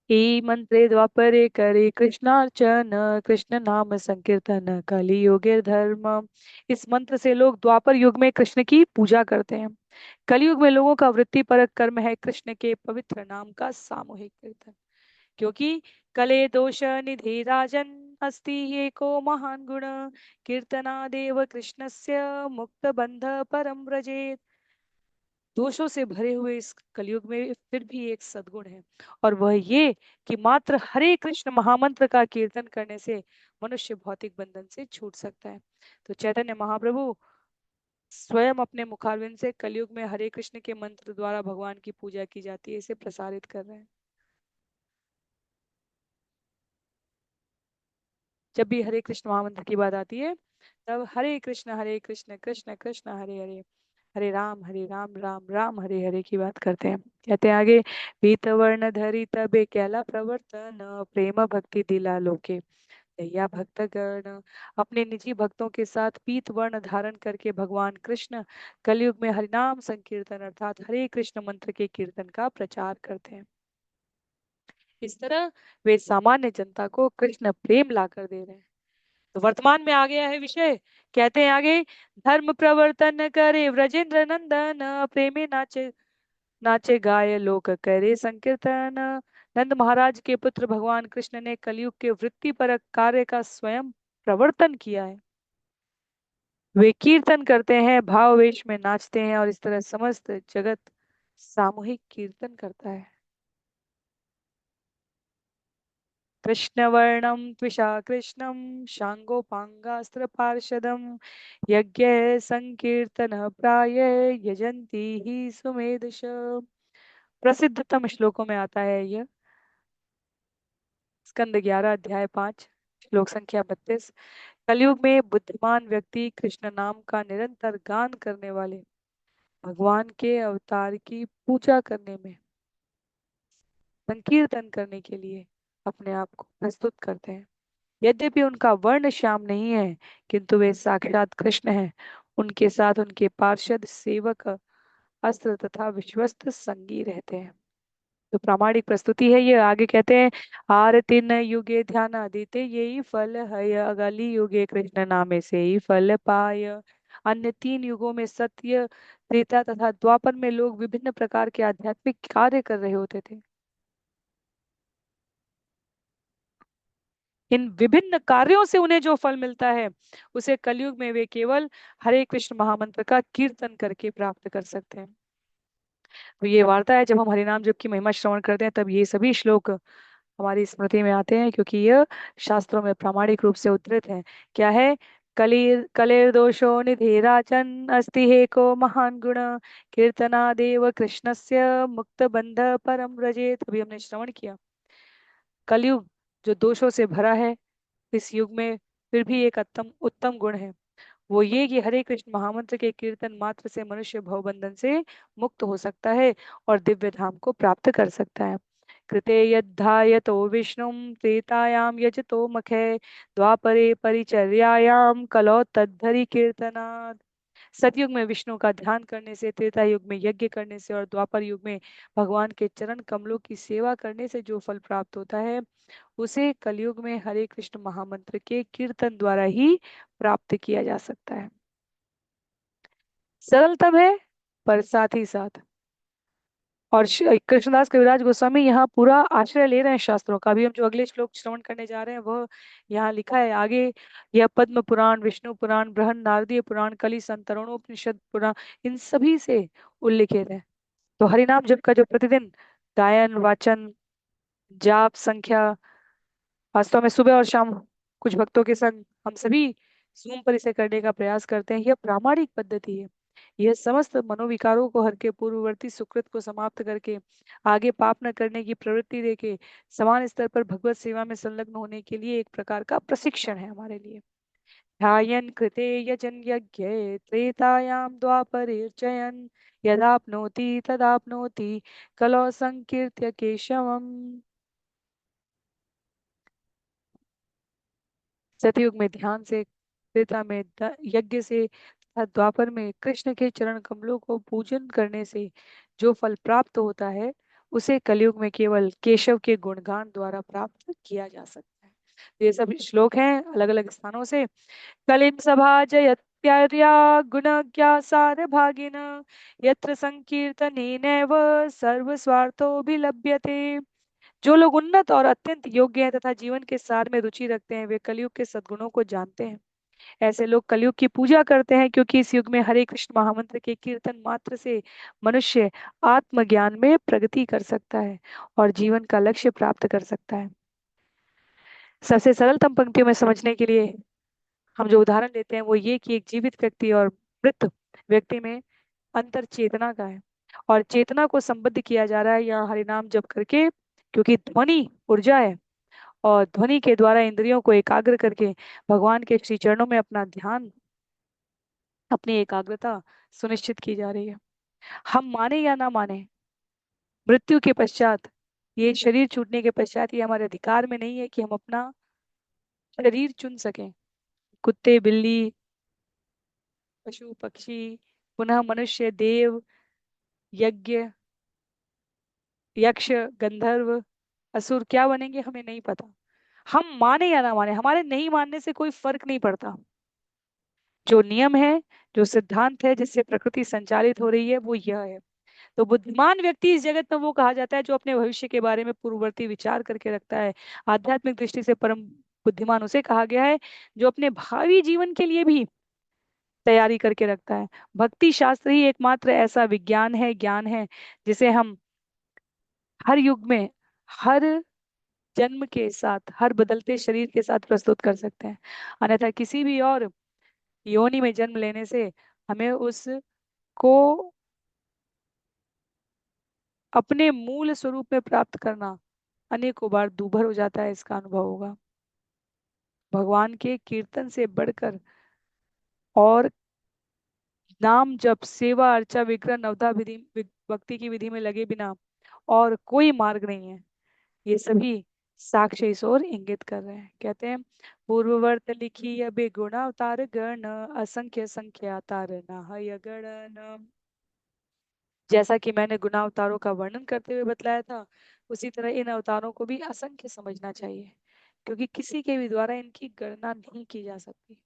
ही मंत्रे द्वापरे करे कृष्णार्चन, कृष्ण नाम संकीर्तन कलि युगे धर्म। इस मंत्र से लोग द्वापर युग में कृष्ण की पूजा करते हैं। कलयुग में लोगों का वृत्तिपरक कर्म है कृष्ण के पवित्र नाम का सामूहिक कीर्तन। क्योंकि कले दोष निधि राजन अस्ति एको महान गुण, कीर्तनादेव कृष्णस्य मुक्त बंध परम व्रजेत। दोषों से भरे हुए इस कलयुग में फिर भी एक सद्गुण है, और वह ये कि मात्र हरे कृष्ण महामंत्र का कीर्तन करने से मनुष्य भौतिक बंधन से छूट सकता है। तो चैतन्य महाप्रभु स्वयं अपने मुखारविंद से कलयुग में हरे कृष्ण के मंत्र द्वारा भगवान की पूजा की जाती है इसे प्रसारित कर रहे हैं। जब भी हरे कृष्ण महामंत्र की बात आती है, तब हरे कृष्ण कृष्ण कृष्ण हरे हरे, हरे राम राम राम हरे हरे की बात करते हैं। कहते हैं आगे, पीतवर्ण धरी तबे कैला प्रवर्तन, प्रेम भक्ति दिला लोके दैया भक्त गण। अपने निजी भक्तों के साथ पीत वर्ण धारण करके भगवान कृष्ण कलयुग में हरिनाम संकीर्तन अर्थात हरे कृष्ण मंत्र के कीर्तन का प्रचार करते हैं। इस तरह वे सामान्य जनता को कृष्ण प्रेम लाकर दे रहे हैं। तो वर्तमान में आ गया है विषय। कहते हैं आगे, धर्म प्रवर्तन करे व्रजेंद्र नंदन, प्रेमे नाचे नाचे गाय लोक करे संकीर्तन। नंद महाराज के पुत्र भगवान कृष्ण ने कलयुग के वृत्तिपरक कार्य का स्वयं प्रवर्तन किया है। वे कीर्तन करते हैं, भाववेश में नाचते हैं, और इस तरह समस्त जगत सामूहिक कीर्तन करता है। कृष्णवर्णं त्विषा कृष्णं, शांगोपांगास्त्र पार्षदम, यज्ञ संकीर्तन प्राय यजंती ही सुमेधश। प्रसिद्धतम श्लोकों में आता है यह। स्कंद 11 अध्याय 5 श्लोक संख्या 32। कलयुग में बुद्धिमान व्यक्ति कृष्ण नाम का निरंतर गान करने वाले भगवान के अवतार की पूजा करने में, संकीर्तन करने के लिए अपने आप को प्रस्तुत करते हैं। यद्यपि उनका वर्ण श्याम नहीं है, किंतु वे साक्षात कृष्ण हैं। उनके साथ उनके पार्षद, सेवक, अस्त्र तथा विश्वस्त संगी रहते हैं। तो प्रामाणिक प्रस्तुति है ये। आगे कहते हैं, आरति न युगे ध्यान आदित्य यही फल है, अगली युगे कृष्ण नामे से ही फल पाय। अन्य 3 युगों में सत्य, त्रेता तथा द्वापर में लोग विभिन्न प्रकार के आध्यात्मिक कार्य कर रहे होते थे। इन विभिन्न कार्यों से उन्हें जो फल मिलता है, उसे कलयुग में वे केवल हरे कृष्ण महामंत्र का कीर्तन करके प्राप्त कर सकते हैं। तो ये वार्ता है, जब हम हरिनाम जप की महिमा श्रवण करते हैं तब ये सभी श्लोक हमारी स्मृति में आते हैं, क्योंकि यह शास्त्रों में प्रामाणिक रूप से उद्धृत है। क्या है? कलेर दोषो निधि राजन अस्ति हेको महान गुण, कीर्तनादेव कृष्णस्य मुक्त बंध परम व्रजेत। अभी हमने श्रवण किया, कलयुग जो दोषों से भरा है, इस युग में फिर भी एक उत्तम उत्तम गुण है। वो ये कि हरे कृष्ण महामंत्र के कीर्तन मात्र से मनुष्य भवबंधन से मुक्त हो सकता है और दिव्य धाम को प्राप्त कर सकता है। कृते यद्धायतो विष्णुं त्रेतायां यजतो मखे, द्वापरे परिचर्यायां कलौ तद्धरि कीर्तनात्। सतयुग में विष्णु का ध्यान करने से, त्रेता युग में यज्ञ करने से, और द्वापर युग में भगवान के चरण कमलों की सेवा करने से जो फल प्राप्त होता है, उसे कलयुग में हरे कृष्ण महामंत्र के कीर्तन द्वारा ही प्राप्त किया जा सकता है। सरल तब है, पर साथ ही साथ और कृष्णदास कविराज गोस्वामी यहाँ पूरा आश्रय ले रहे हैं शास्त्रों का। अभी हम जो अगले श्लोक श्रवण करने जा रहे हैं वह यहाँ लिखा है आगे। यह पद्म पुराण, विष्णु पुराण, बृहन नारदीय पुराण, कलि संतरणोपनिषद पुराण, इन सभी से उल्लिखित है। तो हरिनाम जप का जो प्रतिदिन गायन, वाचन, जाप संख्या, वास्तव में सुबह और शाम कुछ भक्तों के संग हम सभी जूम पर इसे करने का प्रयास करते हैं, यह प्रामाणिक पद्धति है। यह समस्त मनोविकारों को हर के पूर्ववर्ती सुकृत को समाप्त करके आगे पाप न करने की प्रवृत्ति देके समान स्तर पर भगवत सेवा में संलग्न होने के लिए एक प्रकार का प्रशिक्षण है हमारे लिए। ध्यायन् कृते यजन यज्ञ त्रेतायां द्वापरे चयन यदाप्नोति तदाप्नोति कलौ संकीर्त्य केशवम्। सतयुग में ध्यान से, त्रेता में यज्ञ से तथा द्वापर में कृष्ण के चरण कमलों को पूजन करने से जो फल प्राप्त होता है उसे कलयुग में केवल केशव के गुणगान द्वारा प्राप्त किया जा सकता है। तो ये सब श्लोक हैं अलग अलग स्थानों से। कलिम सभा जयत्यार्या गुणज्ञा सार भागिन यत्र संकीर्तनेनैव सर्व स्वार्थोभिलभ्यते। जो लोग उन्नत और अत्यंत योग्य हैं तथा जीवन के सार में रुचि रखते हैं वे कलयुग के सद्गुणों को जानते हैं। ऐसे लोग कलयुग की पूजा करते हैं क्योंकि इस युग में हरे कृष्ण महामंत्र के कीर्तन मात्र से मनुष्य आत्मज्ञान में प्रगति कर सकता है और जीवन का लक्ष्य प्राप्त कर सकता है। सबसे सरलतम पंक्तियों में समझने के लिए हम जो उदाहरण लेते हैं वो ये कि एक जीवित व्यक्ति और मृत व्यक्ति में अंतर चेतना का है, और चेतना को संबद्ध किया जा रहा है यहाँ हरिनाम जप करके, क्योंकि ध्वनि ऊर्जा है और ध्वनि के द्वारा इंद्रियों को एकाग्र करके भगवान के श्री चरणों में अपना ध्यान, अपनी एकाग्रता सुनिश्चित की जा रही है। हम माने या ना माने, मृत्यु के पश्चात, ये शरीर छूटने के पश्चात ये हमारे अधिकार में नहीं है कि हम अपना शरीर चुन सकें। कुत्ते, बिल्ली, पशु, पक्षी, पुनः मनुष्य, देव, यज्ञ, यक्ष, गंधर्व, असुर क्या बनेंगे हमें नहीं पता। हम माने या ना माने, हमारे नहीं मानने से कोई फर्क नहीं पड़ता। जो नियम है, जो सिद्धांत है जिससे प्रकृति संचालित हो रही है वो यह है। तो बुद्धिमान व्यक्ति इस जगत में वो कहा जाता है जो अपने भविष्य के बारे में पूर्ववर्ती विचार करके रखता है। आध्यात्मिक दृष्टि से परम बुद्धिमान उसे कहा गया है जो अपने भावी जीवन के लिए भी तैयारी करके रखता है। भक्ति शास्त्र ही एकमात्र ऐसा विज्ञान है, ज्ञान है, जिसे हम हर युग में, हर जन्म के साथ, हर बदलते शरीर के साथ प्रस्तुत कर सकते हैं। अन्यथा किसी भी और योनि में जन्म लेने से हमें उसको अपने मूल स्वरूप में प्राप्त करना अनेकों बार दूभर हो जाता है, इसका अनुभव होगा। भगवान के कीर्तन से बढ़कर और नाम जप, सेवा, अर्चा, विग्रह, नवधा विधि, भक्ति की विधि में लगे बिना और कोई मार्ग नहीं है। ये सभी साक्ष्य इस ओर इंगित कर रहे हैं। कहते हैं पूर्ववर्त लिखी अबे गुणावतार गण असंख्य संख्यातार नाहय गणन। जैसा कि मैंने गुना अवतारों का वर्णन करते हुए बतलाया था, उसी तरह इन अवतारों को भी असंख्य समझना चाहिए, क्योंकि किसी के भी द्वारा इनकी गणना नहीं की जा सकती।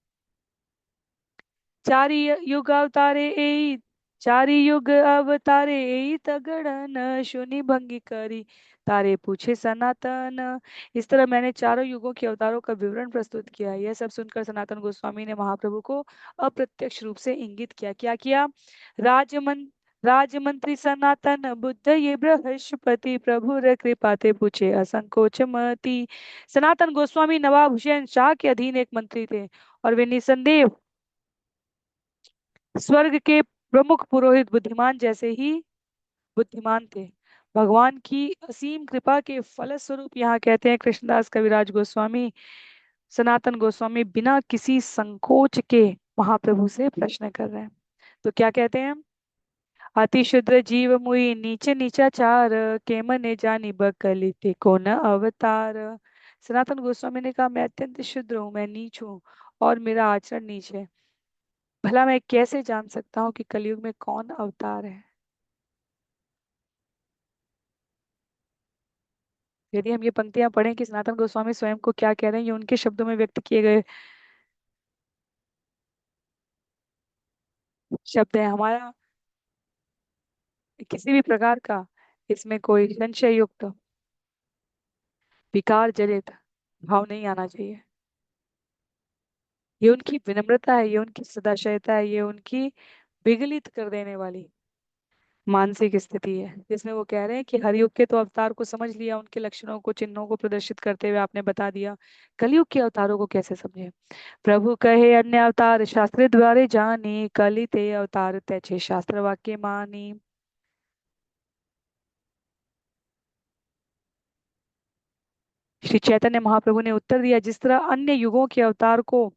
चारि युग अवतारे एई, चारि युग अवतारे एई तगड़न शुनि भंगी करी तारे पूछे सनातन। इस तरह मैंने चारों युगों के अवतारों का विवरण प्रस्तुत किया। यह सब सुनकर सनातन गोस्वामी ने महाप्रभु को अप्रत्यक्ष रूप से इंगित किया। क्या किया? राजमन राजमंत्री सनातन बुद्ध ये बृहस्पति प्रभु कृपाते पूछे असंकोच मति। सनातन गोस्वामी नवाब हुसैन शाह के अधीन एक मंत्री थे और वे निसंदेह स्वर्ग के प्रमुख पुरोहित बुद्धिमान जैसे ही बुद्धिमान थे। भगवान की असीम कृपा के फलस्वरूप यहाँ कहते हैं कृष्णदास कविराज गोस्वामी, सनातन गोस्वामी बिना किसी संकोच के महाप्रभु से प्रश्न कर रहे हैं। तो क्या कहते हैं? अति शुद्र जीव मुई नीचे नीचाचार के मने जानी बकली ते को न अवतार। सनातन गोस्वामी ने कहा मैं अत्यंत शुद्र हूँ, मैं नीच हूँ और मेरा आचरण नीच है। भला मैं कैसे जान सकता हूँ कि कलयुग में कौन अवतार है? यदि हम ये पंक्तियां पढ़ें कि सनातन गोस्वामी स्वयं को क्या कह रहे हैं, ये उनके शब्दों में व्यक्त किए गए शब्द है। हमारा किसी भी प्रकार का इसमें कोई संशय युक्त विकार जनित भाव नहीं आना चाहिए। ये उनकी विनम्रता है, ये उनकी सदाशयता है, ये उनकी विगलित कर देने वाली मानसिक स्थिति है, जिसमें वो कह रहे हैं कि हरयुग के तो अवतार को समझ लिया, उनके लक्षणों को, चिन्हों को प्रदर्शित करते हुए आपने बता दिया, कलयुग के अवतारों को कैसे समझे। प्रभु कहे अन्य अवतार शास्त्र द्वारे जानी, कलि ते अवतार तैछे शास्त्र वाक्य मानी। श्री चैतन्य महाप्रभु ने उत्तर दिया, जिस तरह अन्य युगों के अवतार को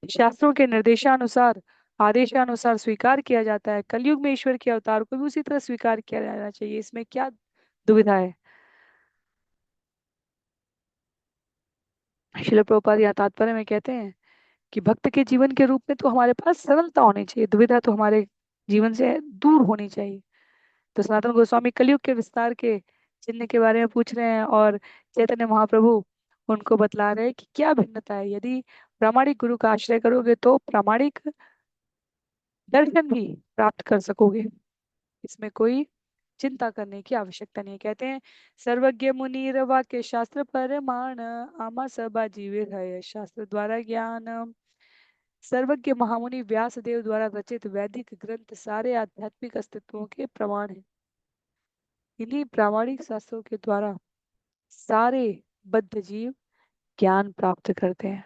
शास्त्रों के निर्देशानुसार, आदेशानुसार स्वीकार किया जाता है, कलयुग में ईश्वर के अवतार को भी उसी तरह स्वीकार किया जाना चाहिए। इसमें क्या दुविधा है। श्रील प्रभुपाद यहाँ तात्पर्य में कहते हैं कि भक्त के जीवन के रूप में तो हमारे पास सरलता होनी चाहिए, दुविधा तो हमारे जीवन से दूर होनी चाहिए। तो सनातन गोस्वामी कलयुग के विस्तार के चिन्ह के बारे में पूछ रहे हैं, और चैतन्य महाप्रभु उनको बतला रहे हैं कि क्या भिन्नता है। यदि प्रामाणिक गुरु का आश्रय करोगे तो प्रामाणिक दर्शन भी प्राप्त कर सकोगे। इसमें कोई चिंता करने की आवश्यकता नहीं है। कहते हैं, सर्वज्ञ मुनि वाक्य शास्त्र परमाण, आमा सबा जीवे है शास्त्र द्वारा ज्ञान। सर्वज्ञ महामुनि व्यास देव द्वारा रचित वैदिक ग्रंथ सारे आध्यात्मिक अस्तित्वों के प्रमाण हैं। इन्हीं प्रामाणिक शास्त्रों के द्वारा सारे बद्ध जीव ज्ञान प्राप्त करते हैं।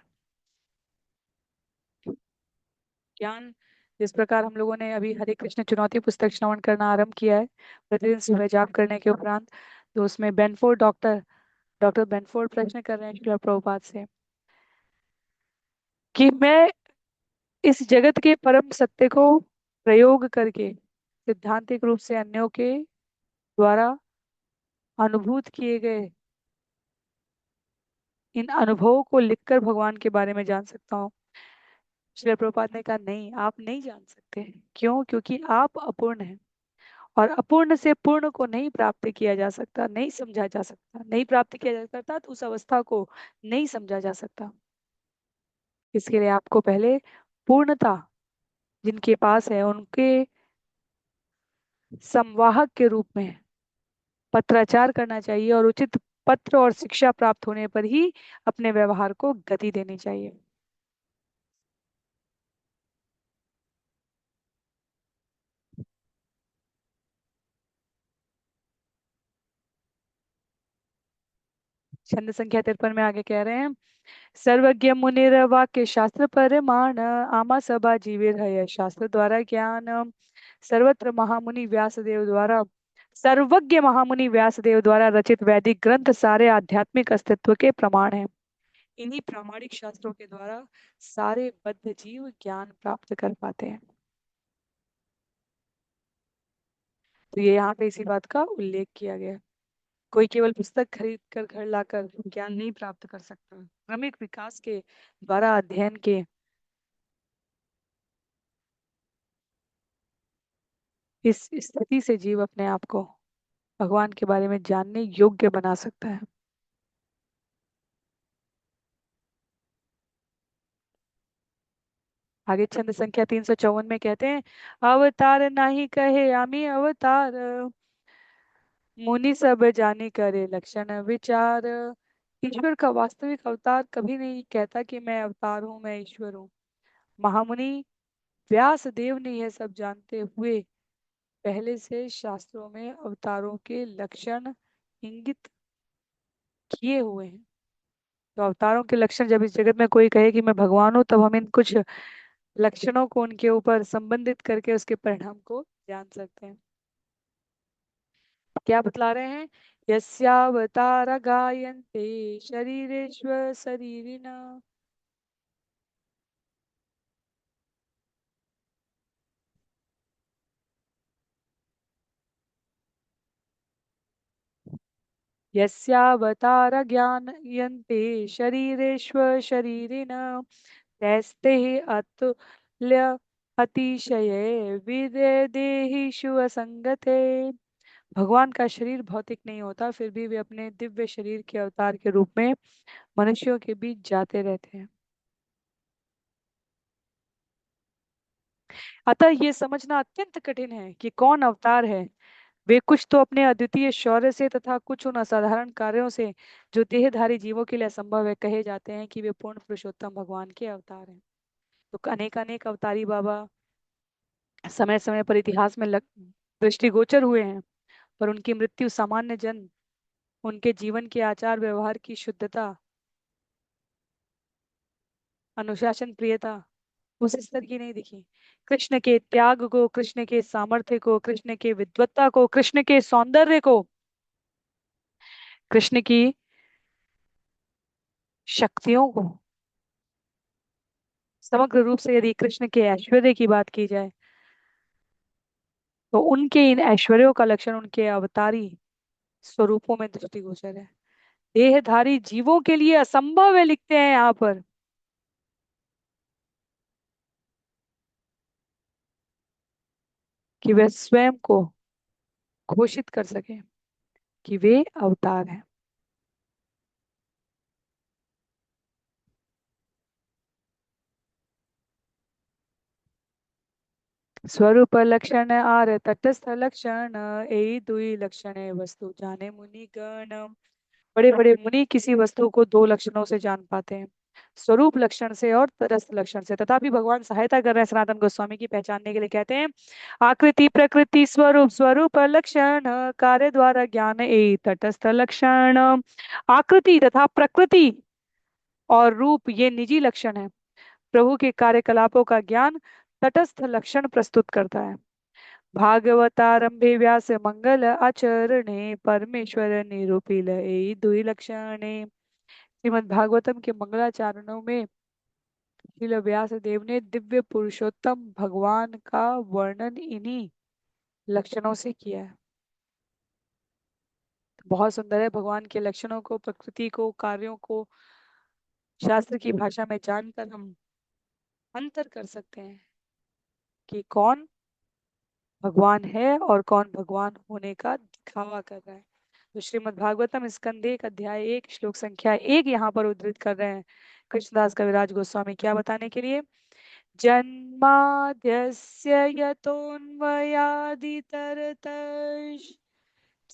ज्ञान, जिस प्रकार हम लोगों ने अभी हरे कृष्ण चुनौती पुस्तक श्रवण करना आरंभ किया है, प्रतिदिन सुबह जाप करने के उपरांत, तो उसमें बेनफोर्ड डॉक्टर डॉक्टर बेनफोर्ड प्रश्न कर रहे हैं श्रील प्रभुपाद से कि मैं इस जगत के परम सत्य को प्रयोग करके सिद्धांतिक रूप से अन्यों के द्वारा अनुभूत किए गए इन अनुभवों को लिखकर भगवान के बारे में जान सकता हूँ। श्री प्रभुपाद ने कहा, नहीं, आप नहीं जान सकते। क्यों? क्योंकि आप अपूर्ण हैं, और अपूर्ण से पूर्ण को नहीं प्राप्त किया जा सकता, नहीं समझा जा सकता, नहीं प्राप्त किया जा सकता, तो उस अवस्था को नहीं समझा जा सकता। इसके लिए आपको पहले पूर्णता जिनके पास है उनके संवाहक के रूप में पत्राचार करना चाहिए, और उचित पत्र और शिक्षा प्राप्त होने पर ही अपने व्यवहार को गति देनी चाहिए। छंद संख्या 53 में आगे कह रहे हैं, सर्वज्ञ मुनिर वाक्य शास्त्र परिमाण, आमा सबा जीविर है शास्त्र द्वारा ज्ञान। सर्वत्र महामुनि व्यासदेव द्वारा सर्वज्ञ महामुनि व्यासदेव द्वारा रचित वैदिक ग्रंथ सारे आध्यात्मिक अस्तित्व के प्रमाण हैं। इन्हीं प्रामाणिक शास्त्रों के द्वारा सारे बद्ध जीव ज्ञान प्राप्त कर पाते हैं। तो ये यहाँ पे इसी बात का उल्लेख किया गया है। कोई केवल पुस्तक खरीद कर घर लाकर ज्ञान नहीं प्राप्त कर सकता। क्रमिक विकास के द्वारा अध्ययन के इस स्थिति से जीव अपने आप को भगवान के बारे में जानने योग्य बना सकता है। आगे छंद संख्या 354 में कहते हैं, अवतार नाही कहे आमी अवतार, मुनि सब जाने करे लक्षण विचार। ईश्वर का वास्तविक अवतार कभी नहीं कहता कि मैं अवतार हूँ, मैं ईश्वर हूँ। महामुनि व्यास देव ने यह सब जानते हुए पहले से शास्त्रों में अवतारों के लक्षण इंगित किए हुए हैं। तो अवतारों के लक्षण, जब इस जगत में कोई कहे कि मैं भगवान हूँ, तब हम इन कुछ लक्षणों को उनके ऊपर संबंधित करके उसके परिणाम को जान सकते हैं। क्या बतला रहे हैं? यस्यावतार गायन्ते शरीरेश्वर शरीरिण। यस्यावतार ज्ञानयन्ते शरीरेश्वर शरीरिण, तैस्ते अतुल्य अतिशय विदेहिषु असंगते। भगवान का शरीर भौतिक नहीं होता, फिर भी वे अपने दिव्य शरीर के अवतार के रूप में मनुष्यों के बीच जाते रहते हैं। अतः ये समझना अत्यंत कठिन है कि कौन अवतार है। वे कुछ तो अपने अद्वितीय शौर्य से तथा कुछ उन असाधारण कार्यों से जो देहधारी जीवों के लिए असंभव है, कहे जाते हैं कि वे पूर्ण पुरुषोत्तम भगवान के अवतार हैं। तो अनेक अनेक अवतारी बाबा समय समय पर इतिहास में दृष्टिगोचर हुए हैं, पर उनकी मृत्यु सामान्य जन उनके जीवन के आचार व्यवहार की शुद्धता, अनुशासन, प्रियता उस स्तर की नहीं दिखी। कृष्ण के त्याग को, कृष्ण के सामर्थ्य को, कृष्ण के विद्वत्ता को, कृष्ण के सौंदर्य को, कृष्ण की शक्तियों को, समग्र रूप से यदि कृष्ण के ऐश्वर्य की बात की जाए तो उनके इन ऐश्वर्यों का लक्षण उनके अवतारी स्वरूपों में दृष्टिगोचर है। देहधारी जीवों के लिए असंभव है, लिखते हैं यहाँ पर, कि वे स्वयं को घोषित कर सके कि वे अवतार हैं। स्वरूप लक्षण आर तटस्थ लक्षण, ए दुई लक्षण वस्तु जाने मुनि गण। बड़े बड़े मुनि किसी वस्तु को दो लक्षणों से जान पाते हैं, स्वरूप लक्षण से और तटस्थ लक्षण से। तथापि भगवान सहायता कर रहे हैं सनातन गोस्वामी की पहचानने के लिए, कहते हैं आकृति प्रकृति स्वरूप, स्वरूप लक्षण कार्य द्वारा ज्ञान ए तटस्थ लक्षण। आकृति तथा प्रकृति और रूप ये निजी लक्षण है, प्रभु के कार्यकलापों का ज्ञान तटस्थ लक्षण प्रस्तुत करता है। भागवतारंभे व्यास मंगल आचरणे परमेश्वर निरूपिल ए दुई लक्षणे। श्रीमद् भागवतम के मंगलाचरणों में श्रील व्यास देव ने दिव्य पुरुषोत्तम भगवान का वर्णन इन्हीं लक्षणों से किया है। बहुत सुंदर है, भगवान के लक्षणों को, प्रकृति को, कार्यों को शास्त्र की भाषा में जानकर हम अंतर कर सकते हैं कि कौन भगवान है और कौन भगवान होने का दिखावा कर रहा है। तो श्रीमद् भागवतम स्कंद एक अध्याय एक श्लोक संख्या एक यहाँ पर उद्धृत कर रहे हैं कृष्णदास कविराज गोस्वामी, क्या बताने के लिए। जन्माद्यस्य यतोऽन्वयादितरतश्च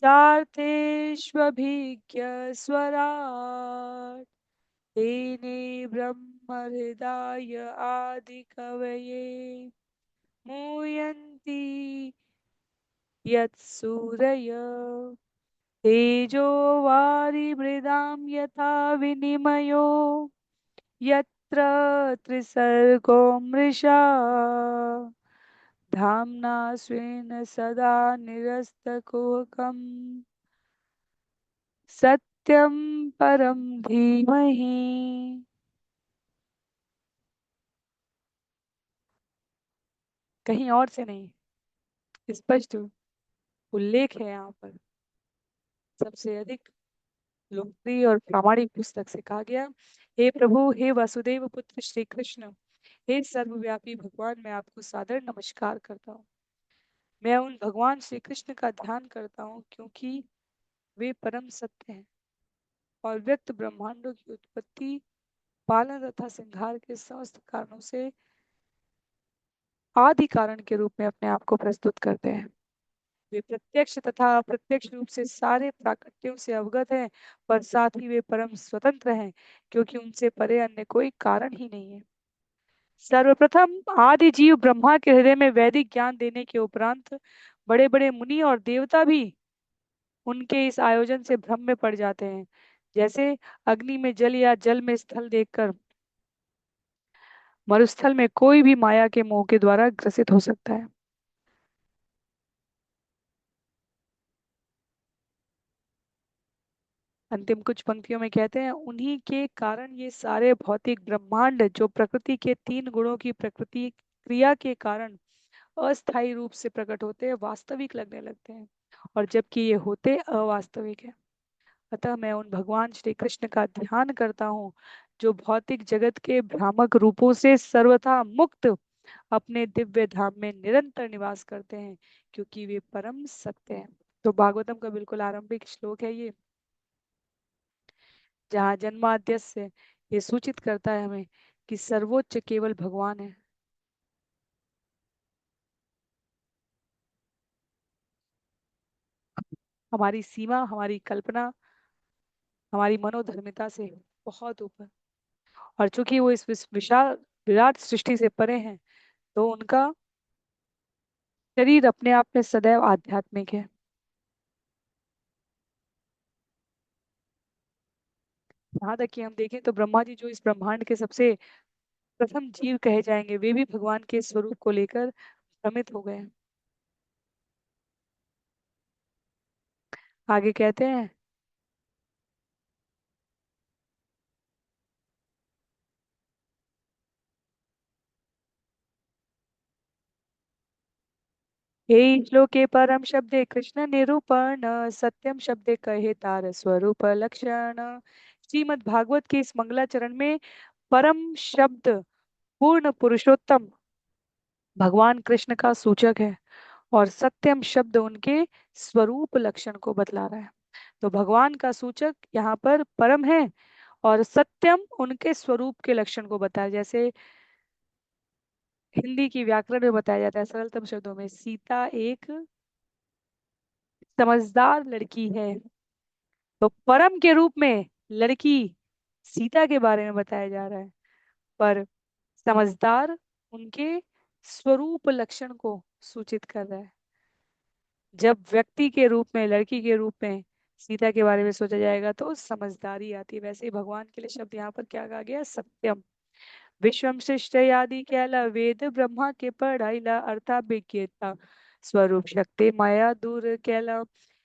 चार्थेष्वभिज्ञ स्वराट् तेने ब्रह्म हृदय आदि कवये मुह्यन्ति यत्सूरय तेजो वारिमृदां यथा विनिमयो यत्र त्रिसर्गो मृषा धाम्ना स्वेन सदा निरस्तकुहकम् सत्यम परम धीमहि। कहीं और से नहीं, स्पष्ट उल्लेख है यहाँ पर। सबसे अधिक लोकप्रिय और प्रामाणिक पुस्तक से कहा गया, हे प्रभु, हे वासुदेव पुत्र श्री कृष्ण, हे सर्वव्यापी भगवान, मैं आपको सादर नमस्कार करता हूँ। मैं उन भगवान श्री कृष्ण का ध्यान करता हूँ क्योंकि वे परम सत्य हैं और व्यक्त ब्रह्मांडों की उत्पत्ति, पालन तथा संहार के समस्त कारणों से आदि कारण के रूप में अपने आप को प्रस्तुत करते हैं। वे प्रत्यक्ष तथा अप्रत्यक्ष रूप से सारे प्राकट्यों से अवगत हैं, पर साथ ही वे परम स्वतंत्र हैं क्योंकि उनसे परे अन्य कोई कारण ही नहीं है। सर्वप्रथम आदि जीव ब्रह्मा के हृदय में वैदिक ज्ञान देने के उपरांत बड़े बड़े मुनि और देवता भी उनके इस आयोजन से भ्रम में पड़ जाते हैं, जैसे अग्नि में जल या जल में स्थल देखकर मरुस्थल में कोई भी माया के मोह के द्वारा ग्रसित हो सकता है। अंतिम कुछ पंक्तियों में कहते हैं, उन्हीं के कारण ये सारे भौतिक ब्रह्मांड जो प्रकृति के तीन गुणों की प्रकृति क्रिया के कारण अस्थायी रूप से प्रकट होते हैं, वास्तविक लगने लगते हैं, और जबकि ये होते अवास्तविक है। अतः मैं उन भगवान श्री कृष्ण का ध्यान करता हूँ जो भौतिक जगत के भ्रामक रूपों से सर्वथा मुक्त अपने दिव्य धाम में निरंतर निवास करते हैं क्योंकि वे परम सत्य हैं। तो भागवतम का बिल्कुल आरंभिक श्लोक है ये, जहाँ जन्माद्यस्य से ये सूचित करता है हमें कि सर्वोच्च केवल भगवान है। हमारी सीमा, हमारी कल्पना, हमारी मनोधर्मिता से बहुत ऊपर। और चूंकि वो इस विशाल विराट सृष्टि से परे हैं, तो उनका शरीर अपने आप में सदैव आध्यात्मिक है। यहाँ तक कि हम देखें तो ब्रह्मा जी, जो इस ब्रह्मांड के सबसे प्रथम जीव कहे जाएंगे, वे भी भगवान के स्वरूप को लेकर भ्रमित हो गए। आगे कहते हैं, हे श्लोके परम शब्दे कृष्ण निरूपण, सत्यम शब्दे कहे तार स्वरूप लक्षण। श्रीमद् भागवत के इस मंगलाचरण में परम शब्द पूर्ण पुरुषोत्तम भगवान कृष्ण का सूचक है, और सत्यम शब्द उनके स्वरूप लक्षण को बतला रहा है। तो भगवान का सूचक यहाँ पर परम है, और सत्यम उनके स्वरूप के लक्षण को बताया। जैसे हिंदी की व्याकरण में बताया जाता है सरलतम शब्दों में, सीता एक समझदार लड़की है। तो परम के रूप में लड़की सीता के बारे में बताया जा रहा है, पर समझदार उनके स्वरूप लक्षण को सूचित कर रहा है। जब व्यक्ति के रूप में, लड़की के रूप में सीता के बारे में सोचा जाएगा तो समझदारी आती है। वैसे ही भगवान के लिए शब्द यहाँ पर क्या कहा गया? सत्यम। विश्वम सृष्टि आदि कैला, वेद ब्रह्मा के पढ़ाईला, अर्था विज्ञता स्वरूप शक्ति माया दूर कैला।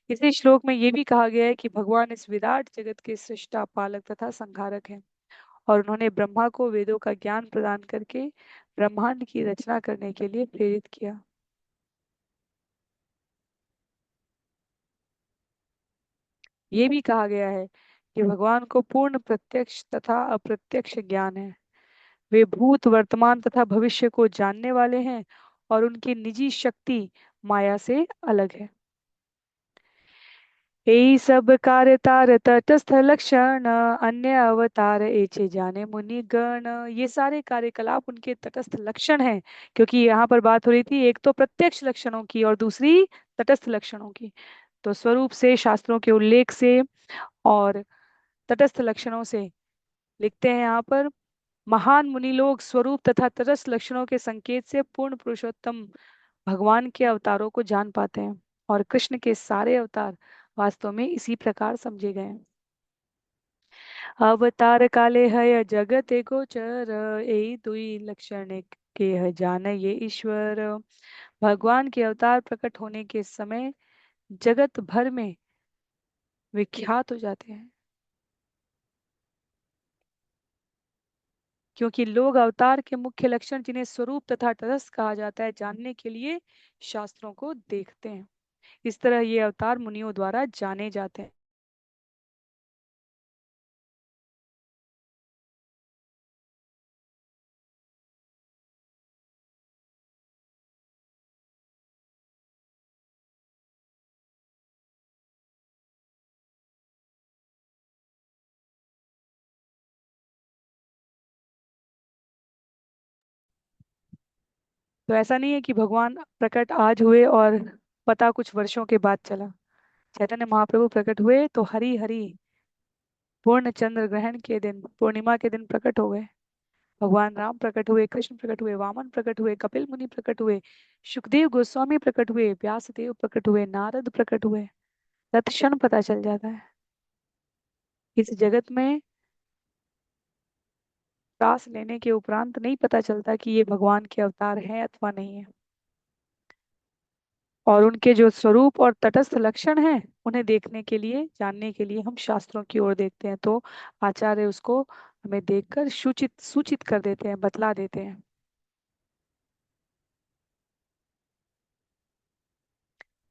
इसी श्लोक में ये भी कहा गया है कि भगवान इस विराट जगत के सृष्टा, पालक तथा संहारक हैं, और उन्होंने ब्रह्मा को वेदों का ज्ञान प्रदान करके ब्रह्मांड की रचना करने के लिए प्रेरित किया। ये भी कहा गया है कि भगवान को पूर्ण प्रत्यक्ष तथा अप्रत्यक्ष ज्ञान है। वे भूत, वर्तमान तथा भविष्य को जानने वाले हैं, और उनकी निजी शक्ति माया से अलग है। यही सब कार्य तार तटस्थ लक्षण, अन्य अवतार एचे जाने मुनि गण। ये सारे कार्यकलाप उनके तटस्थ लक्षण हैं, क्योंकि यहाँ पर बात हो रही थी एक तो प्रत्यक्ष लक्षणों की और दूसरी तटस्थ लक्षणों की। तो स्वरूप से, शास्त्रों के उल्लेख से और तटस्थ लक्षणों से लिखते हैं यहाँ पर, महान मुनि लोग स्वरूप तथा तटस्थ लक्षणों के संकेत से पूर्ण पुरुषोत्तम भगवान के अवतारों को जान पाते हैं, और कृष्ण के सारे अवतार वास्तव में इसी प्रकार समझे गए हैं। अवतार काले है जगत गोचर, यही दुई लक्षण के है जान ये ईश्वर। भगवान के अवतार प्रकट होने के समय जगत भर में विख्यात हो जाते हैं, क्योंकि लोग अवतार के मुख्य लक्षण, जिन्हें स्वरूप तथा तटस्थ कहा जाता है, जानने के लिए शास्त्रों को देखते हैं। इस तरह ये अवतार मुनियों द्वारा जाने जाते हैं। तो ऐसा नहीं है कि भगवान प्रकट आज हुए और पता कुछ वर्षों के बाद चला। चैतन्य महाप्रभु प्रकट हुए तो हरि हरि पूर्ण चंद्र ग्रहण के दिन, पूर्णिमा के दिन प्रकट हो गए। भगवान राम प्रकट हुए, कृष्ण प्रकट हुए, वामन प्रकट हुए, कपिल मुनि प्रकट हुए, सुखदेव गोस्वामी प्रकट हुए, व्यासदेव प्रकट हुए, नारद प्रकट हुए। तत्क्षण पता चल जाता है। इस जगत में सांस लेने के उपरांत नहीं पता चलता कि ये भगवान के अवतार हैं अथवा नहीं है। और उनके जो स्वरूप और तटस्थ लक्षण हैं, उन्हें देखने के लिए, जानने के लिए हम शास्त्रों की ओर देखते हैं, तो आचार्य उसको हमें देखकर सूचित सूचित कर देते हैं, बतला देते हैं।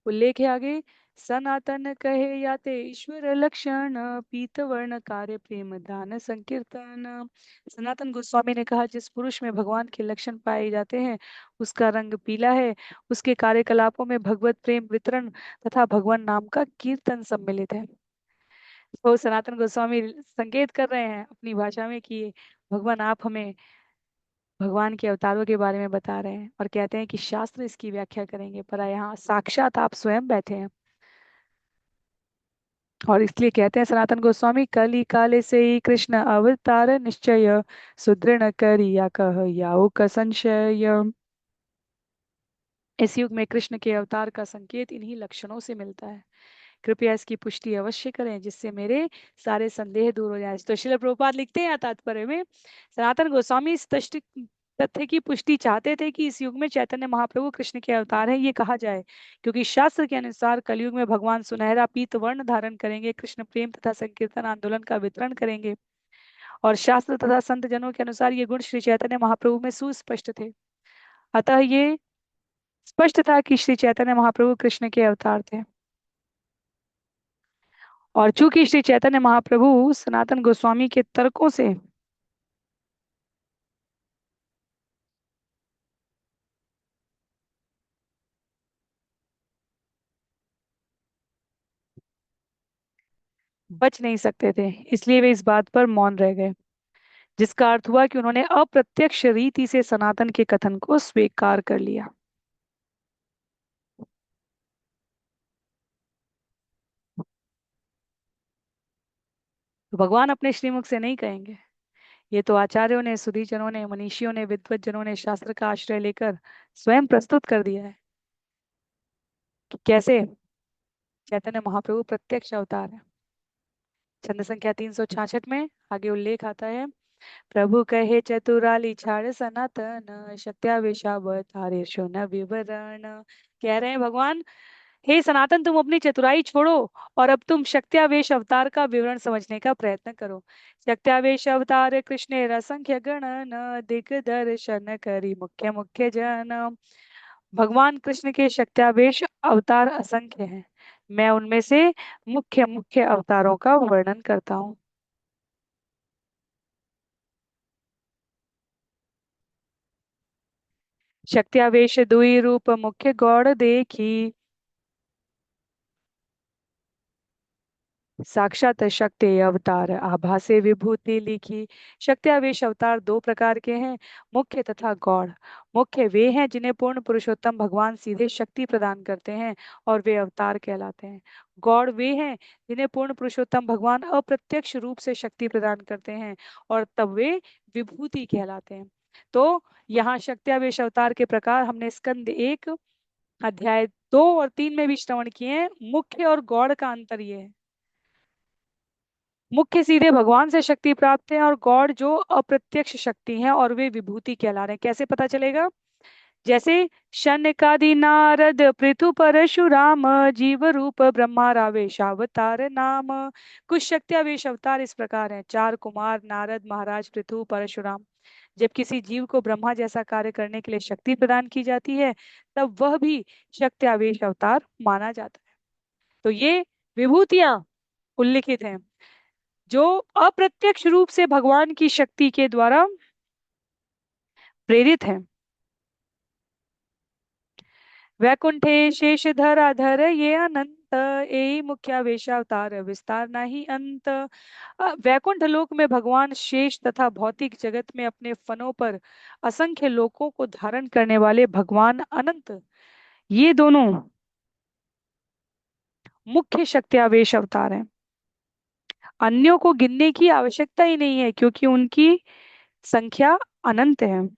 उल्लेख है आगे, सनातन कहे याते ईश्वर लक्षण, पीतवर्ण कार्य प्रेम दान संकीर्तन। सनातन गोस्वामी ने कहा, जिस पुरुष में भगवान के लक्षण पाए जाते हैं उसका रंग पीला है, उसके कार्यकलापों में भगवत प्रेम वितरण तथा भगवान नाम का कीर्तन सम्मिलित है। तो सनातन गोस्वामी संकेत कर रहे हैं अपनी भाषा में कि भगवान आप हमें भगवान के अवतारों के बारे में बता रहे हैं, और कहते हैं कि शास्त्र इसकी व्याख्या करेंगे, पर यहाँ साक्षात आप स्वयं बैठे हैं। और इसलिए कहते हैं सनातन गोस्वामी, कली काले से ही कृष्ण अवतार निश्चय, सुदृढ़ करिया कह याओ का संशय। इस युग में कृष्ण के अवतार का संकेत इन्हीं लक्षणों से मिलता है। कृपया इसकी पुष्टि अवश्य करें जिससे मेरे सारे संदेह दूर हो जाए। तो श्रील प्रभुपाद लिखते हैं तात्पर्य में, सनातन गोस्वामी इस तथ्य की पुष्टि चाहते थे कि इस युग में चैतन्य महाप्रभु कृष्ण के अवतार है ये कहा जाए, क्योंकि शास्त्र के अनुसार कलयुग में भगवान सुनहरा पीत वर्ण धारण करेंगे, कृष्ण प्रेम तथा संकीर्तन आंदोलन का वितरण करेंगे। और शास्त्र तथा संत जनों के अनुसार ये गुण श्री चैतन्य महाप्रभु में सुस्पष्ट थे। अतः ये स्पष्ट था कि श्री चैतन्य महाप्रभु कृष्ण के अवतार थे। और चूंकि श्री चैतन्य महाप्रभु सनातन गोस्वामी के तर्कों से बच नहीं सकते थे, इसलिए वे इस बात पर मौन रह गए, जिसका अर्थ हुआ कि उन्होंने अप्रत्यक्ष रीति से सनातन के कथन को स्वीकार कर लिया। तो भगवान अपने श्रीमुख से नहीं कहेंगे, ये तो आचार्यों ने, सुधीजनों ने, मनीषियों ने, विद्वत जनों ने शास्त्र का आश्रय लेकर स्वयं प्रस्तुत कर दिया है कि कैसे चैतन्य महाप्रभु प्रत्यक्ष अवतार है। छंद संख्या 366 में आगे उल्लेख आता है, प्रभु कहे चतुराली छाड़ सनातन, सत्यावेशावतारे न विवरण। कह रहे हैं भगवान, हे सनातन तुम अपनी चतुराई छोड़ो और अब तुम शक्त्यावेश अवतार का विवरण समझने का प्रयत्न करो। शक्त्यावेश अवतार कृष्ण असंख्य गणन, दिग्दर्शन करी मुख्य मुख्य जन। भगवान कृष्ण के शक्त्यावेश अवतार असंख्य हैं, मैं उनमें से मुख्य मुख्य अवतारों का वर्णन करता हूँ। शक्त्यावेश दुई रूप मुख्य गौड़ देखी, साक्षात शक्ति अवतार आभासे विभूति लिखी। शक्त्यावेश अवतार दो प्रकार के हैं, मुख्य तथा गौड़। मुख्य वे हैं जिन्हें पूर्ण पुरुषोत्तम भगवान सीधे शक्ति प्रदान करते हैं और वे अवतार कहलाते हैं। गौड़ वे हैं जिन्हें पूर्ण पुरुषोत्तम भगवान अप्रत्यक्ष रूप से शक्ति प्रदान करते हैं और तब वे विभूति कहलाते हैं। तो यहाँ शक्त्यावेश अवतार के प्रकार हमने स्कंद 1 अध्याय 2 और 3 में भी श्रवण किए हैं। मुख्य और गौड़ का अंतर ये है, मुख्य सीधे भगवान से शक्ति प्राप्त है और गॉड जो अप्रत्यक्ष शक्ति है और वे विभूति कहला रहे हैं। कैसे पता चलेगा? जैसे शनकादि नारद पृथु परशुराम, जीव रूप ब्रह्मारावेश अवतार नाम। कुछ शक्त्यावेश अवतार इस प्रकार हैं, चार कुमार नारद, महाराज पृथु, परशुराम। जब किसी जीव को ब्रह्मा जैसा कार्य करने के लिए शक्ति प्रदान की जाती है तब वह भी शक्त्यावेश अवतार माना जाता है। तो ये विभूतियां उल्लिखित हैं जो अप्रत्यक्ष रूप से भगवान की शक्ति के द्वारा प्रेरित है। वैकुंठे शेषधर अधर ये अनंत, ए मुख्यावेशावतार विस्तार नहीं अंत। वैकुंठ लोक में भगवान शेष तथा भौतिक जगत में अपने फनों पर असंख्य लोकों को धारण करने वाले भगवान अनंत, ये दोनों मुख्य शक्त्यावेश अवतार हैं। अन्यों को गिनने की आवश्यकता ही नहीं है क्योंकि उनकी संख्या अनंत है।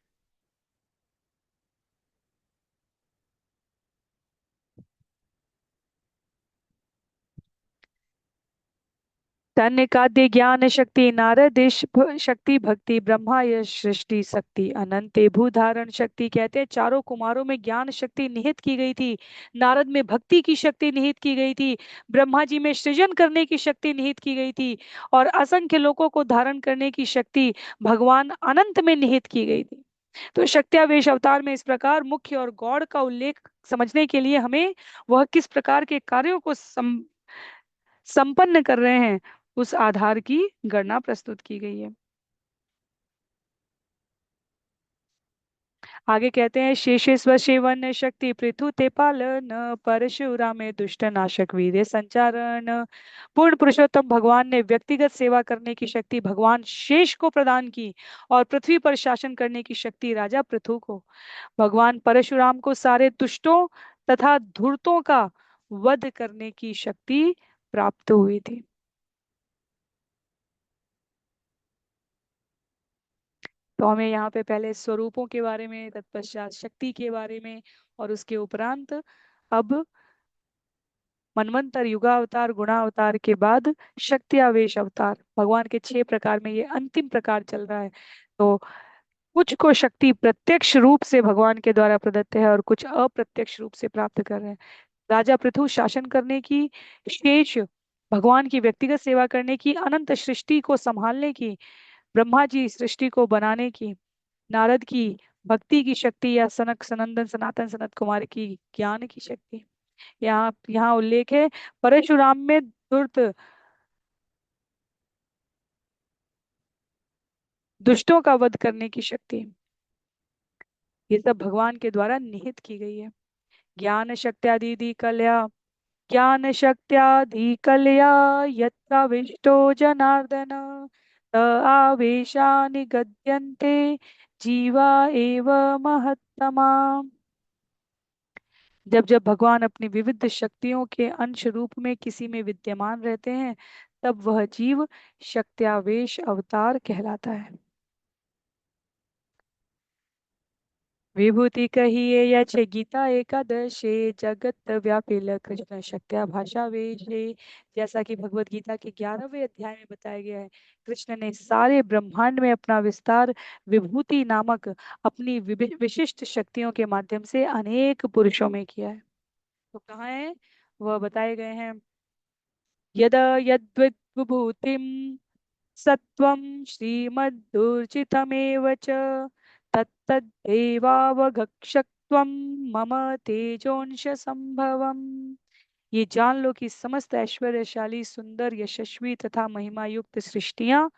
तन काद्य ज्ञान शक्ति नारद शक्ति भक्ति ब्रह्मा यश सृष्टि शक्ति अनंत भू धारण शक्ति। कहते हैं चारों कुमारों में ज्ञान शक्ति निहित की गई थी, नारद में भक्ति की शक्ति निहित की गई थी, ब्रह्मा जी में सृजन करने की शक्ति निहित की गई थी और असंख्य लोगों को धारण करने की शक्ति भगवान अनंत में निहित की गई थी। तो शक्त्यावेश अवतार में इस प्रकार मुख्य और गौड़ का उल्लेख समझने के लिए हमें वह किस प्रकार के कार्यों को संपन्न कर रहे हैं उस आधार की गणना प्रस्तुत की गई है। आगे कहते हैं शेषेश्वर सेवन शक्ति पृथु ते पालन, परशुराम दुष्ट नाशक वीर्य संचारण। पूर्ण पुरुषोत्तम भगवान ने व्यक्तिगत सेवा करने की शक्ति भगवान शेष को प्रदान की और पृथ्वी पर शासन करने की शक्ति राजा पृथु को। भगवान परशुराम को सारे दुष्टों तथा धूर्तों का वध करने की शक्ति प्राप्त हुई थी। तो हमें यहाँ पे पहले स्वरूपों के बारे में, तत्पश्चात शक्ति के बारे में, और उसके उपरांत अब मनवंतर, युगावतार, गुणावतार के बाद शक्ति आवेश अवतार, भगवान के 6 प्रकार में ये अंतिम प्रकार चल रहा है। तो कुछ को शक्ति प्रत्यक्ष रूप से भगवान के द्वारा प्रदत्त है और कुछ अप्रत्यक्ष रूप से प्राप्त कर रहे हैं। राजा पृथु शासन करने की, शेष भगवान की व्यक्तिगत सेवा करने की, अनंत सृष्टि को संभालने की, ब्रह्मा जी सृष्टि को बनाने की, नारद की भक्ति की शक्ति, या सनक सनंदन सनातन सनत कुमार की ज्ञान की शक्ति। यहाँ यहाँ उल्लेख है परशुराम में धूर्त दुष्टों का वध करने की शक्ति। ये सब भगवान के द्वारा निहित की गई है। ज्ञान शक्त्यादि कलया, ज्ञान शक्त्याधिकलया यत्प्रविष्टो जनार्दन त आवेशा निगद्यन्ते जीवा एव महत्तमा। जब जब भगवान अपनी विविध शक्तियों के अंश रूप में किसी में विद्यमान रहते हैं, तब वह जीव शक्त्यावेश अवतार कहलाता है। विभूति कहिए या छे गीता एकादशे, जगत व्यापिल कृष्ण शक्त्या भाषा वेशे। जैसा कि भगवत गीता के 11वें अध्याय में बताया गया है, कृष्ण ने सारे ब्रह्मांड में अपना विस्तार विभूति नामक अपनी विशिष्ट शक्तियों के माध्यम से अनेक पुरुषों में किया है। तो कहाँ है वह बताए गए हैं। यदा यद्विभूतिम सत्वं श्रीमद्दूर्जितमेव च तत्तदेवावगक्षत्वं मम तेजोंश संभवम्। ये जान लो कि समस्त ऐश्वर्यशाली, सुंदर, यशस्वी तथा महिमा युक्त सृष्टियां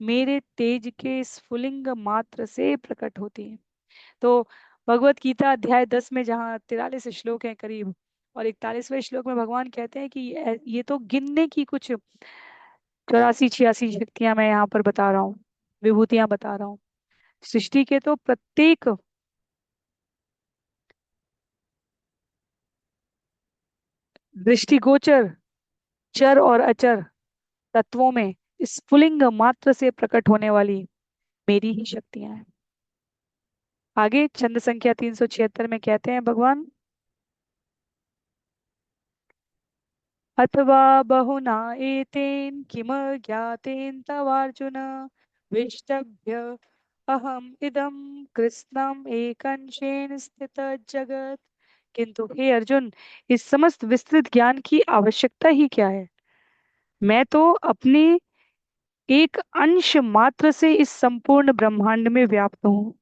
मेरे तेज के स्फुलिंग मात्र से प्रकट होती हैं। तो भगवत गीता अध्याय 10 में जहाँ 43 श्लोक हैं करीब, और 41वें श्लोक में भगवान कहते हैं कि ये तो गिनने की कुछ 84 86 शक्तियां मैं यहाँ पर बता रहा हूँ, विभूतियां बता रहा हूँ। सृष्टि के तो प्रत्येक दृष्टिगोचर चर और अचर तत्वों में स्फुलिंग मात्र से प्रकट होने वाली मेरी ही शक्तियां हैं। आगे छंद संख्या 376 में कहते हैं भगवान, अथवा बहुना एतेन किम ज्ञातेन तवार्जुन विष्टभ्य अहम इदम कृत्स्नम एकंशेन स्थित जगत। किंतु हे अर्जुन, इस समस्त विस्तृत ज्ञान की आवश्यकता ही क्या है? मैं तो अपने एक अंश मात्र से इस संपूर्ण ब्रह्मांड में व्याप्त हूँ,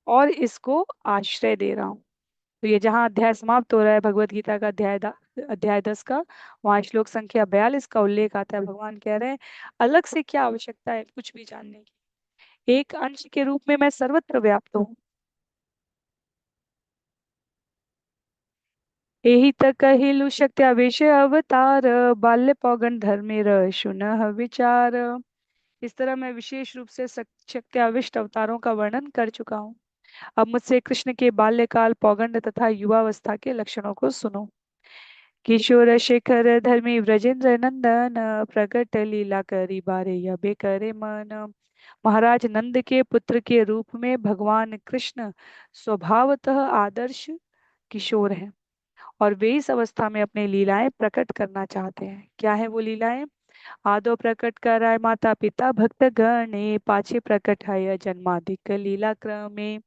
और इसको आश्रय दे रहा हूँ। तो ये जहाँ अध्याय समाप्त हो रहा है भगवत गीता का अध्याय 10 का, वहाँ श्लोक संख्या 42 का उल्लेख आता है। भगवान कह रहे हैं अलग से क्या आवश्यकता है कुछ भी जानने की, एक अंश के रूप में मैं सर्वत्र व्याप्त हूँ। यही तक कहिलु शक्त्यावेश अवतार, बाल्य पौगंड धर्मेर शुनः विचार। इस तरह मैं विशेष रूप से शक्त्याविष्ट अवतारों का वर्णन कर चुका हूँ। अब मुझसे कृष्ण के बाल्यकाल, पौगंड तथा युवावस्था के लक्षणों को सुनो। किशोर शेखर धर्मी व्रजेंद्र नंदन, प्रकट लीला करी बारे यबे करे मन। महाराज नंद के पुत्र के रूप में भगवान कृष्ण स्वभावतः आदर्श किशोर हैं, और वे इस अवस्था में अपनी लीलाएं प्रकट करना चाहते हैं। क्या है वो लीलाएं? आदो प्रकट कराय माता पिता भक्त गणे, पाछे प्रकट है जन्मादिक लीला क्रमे।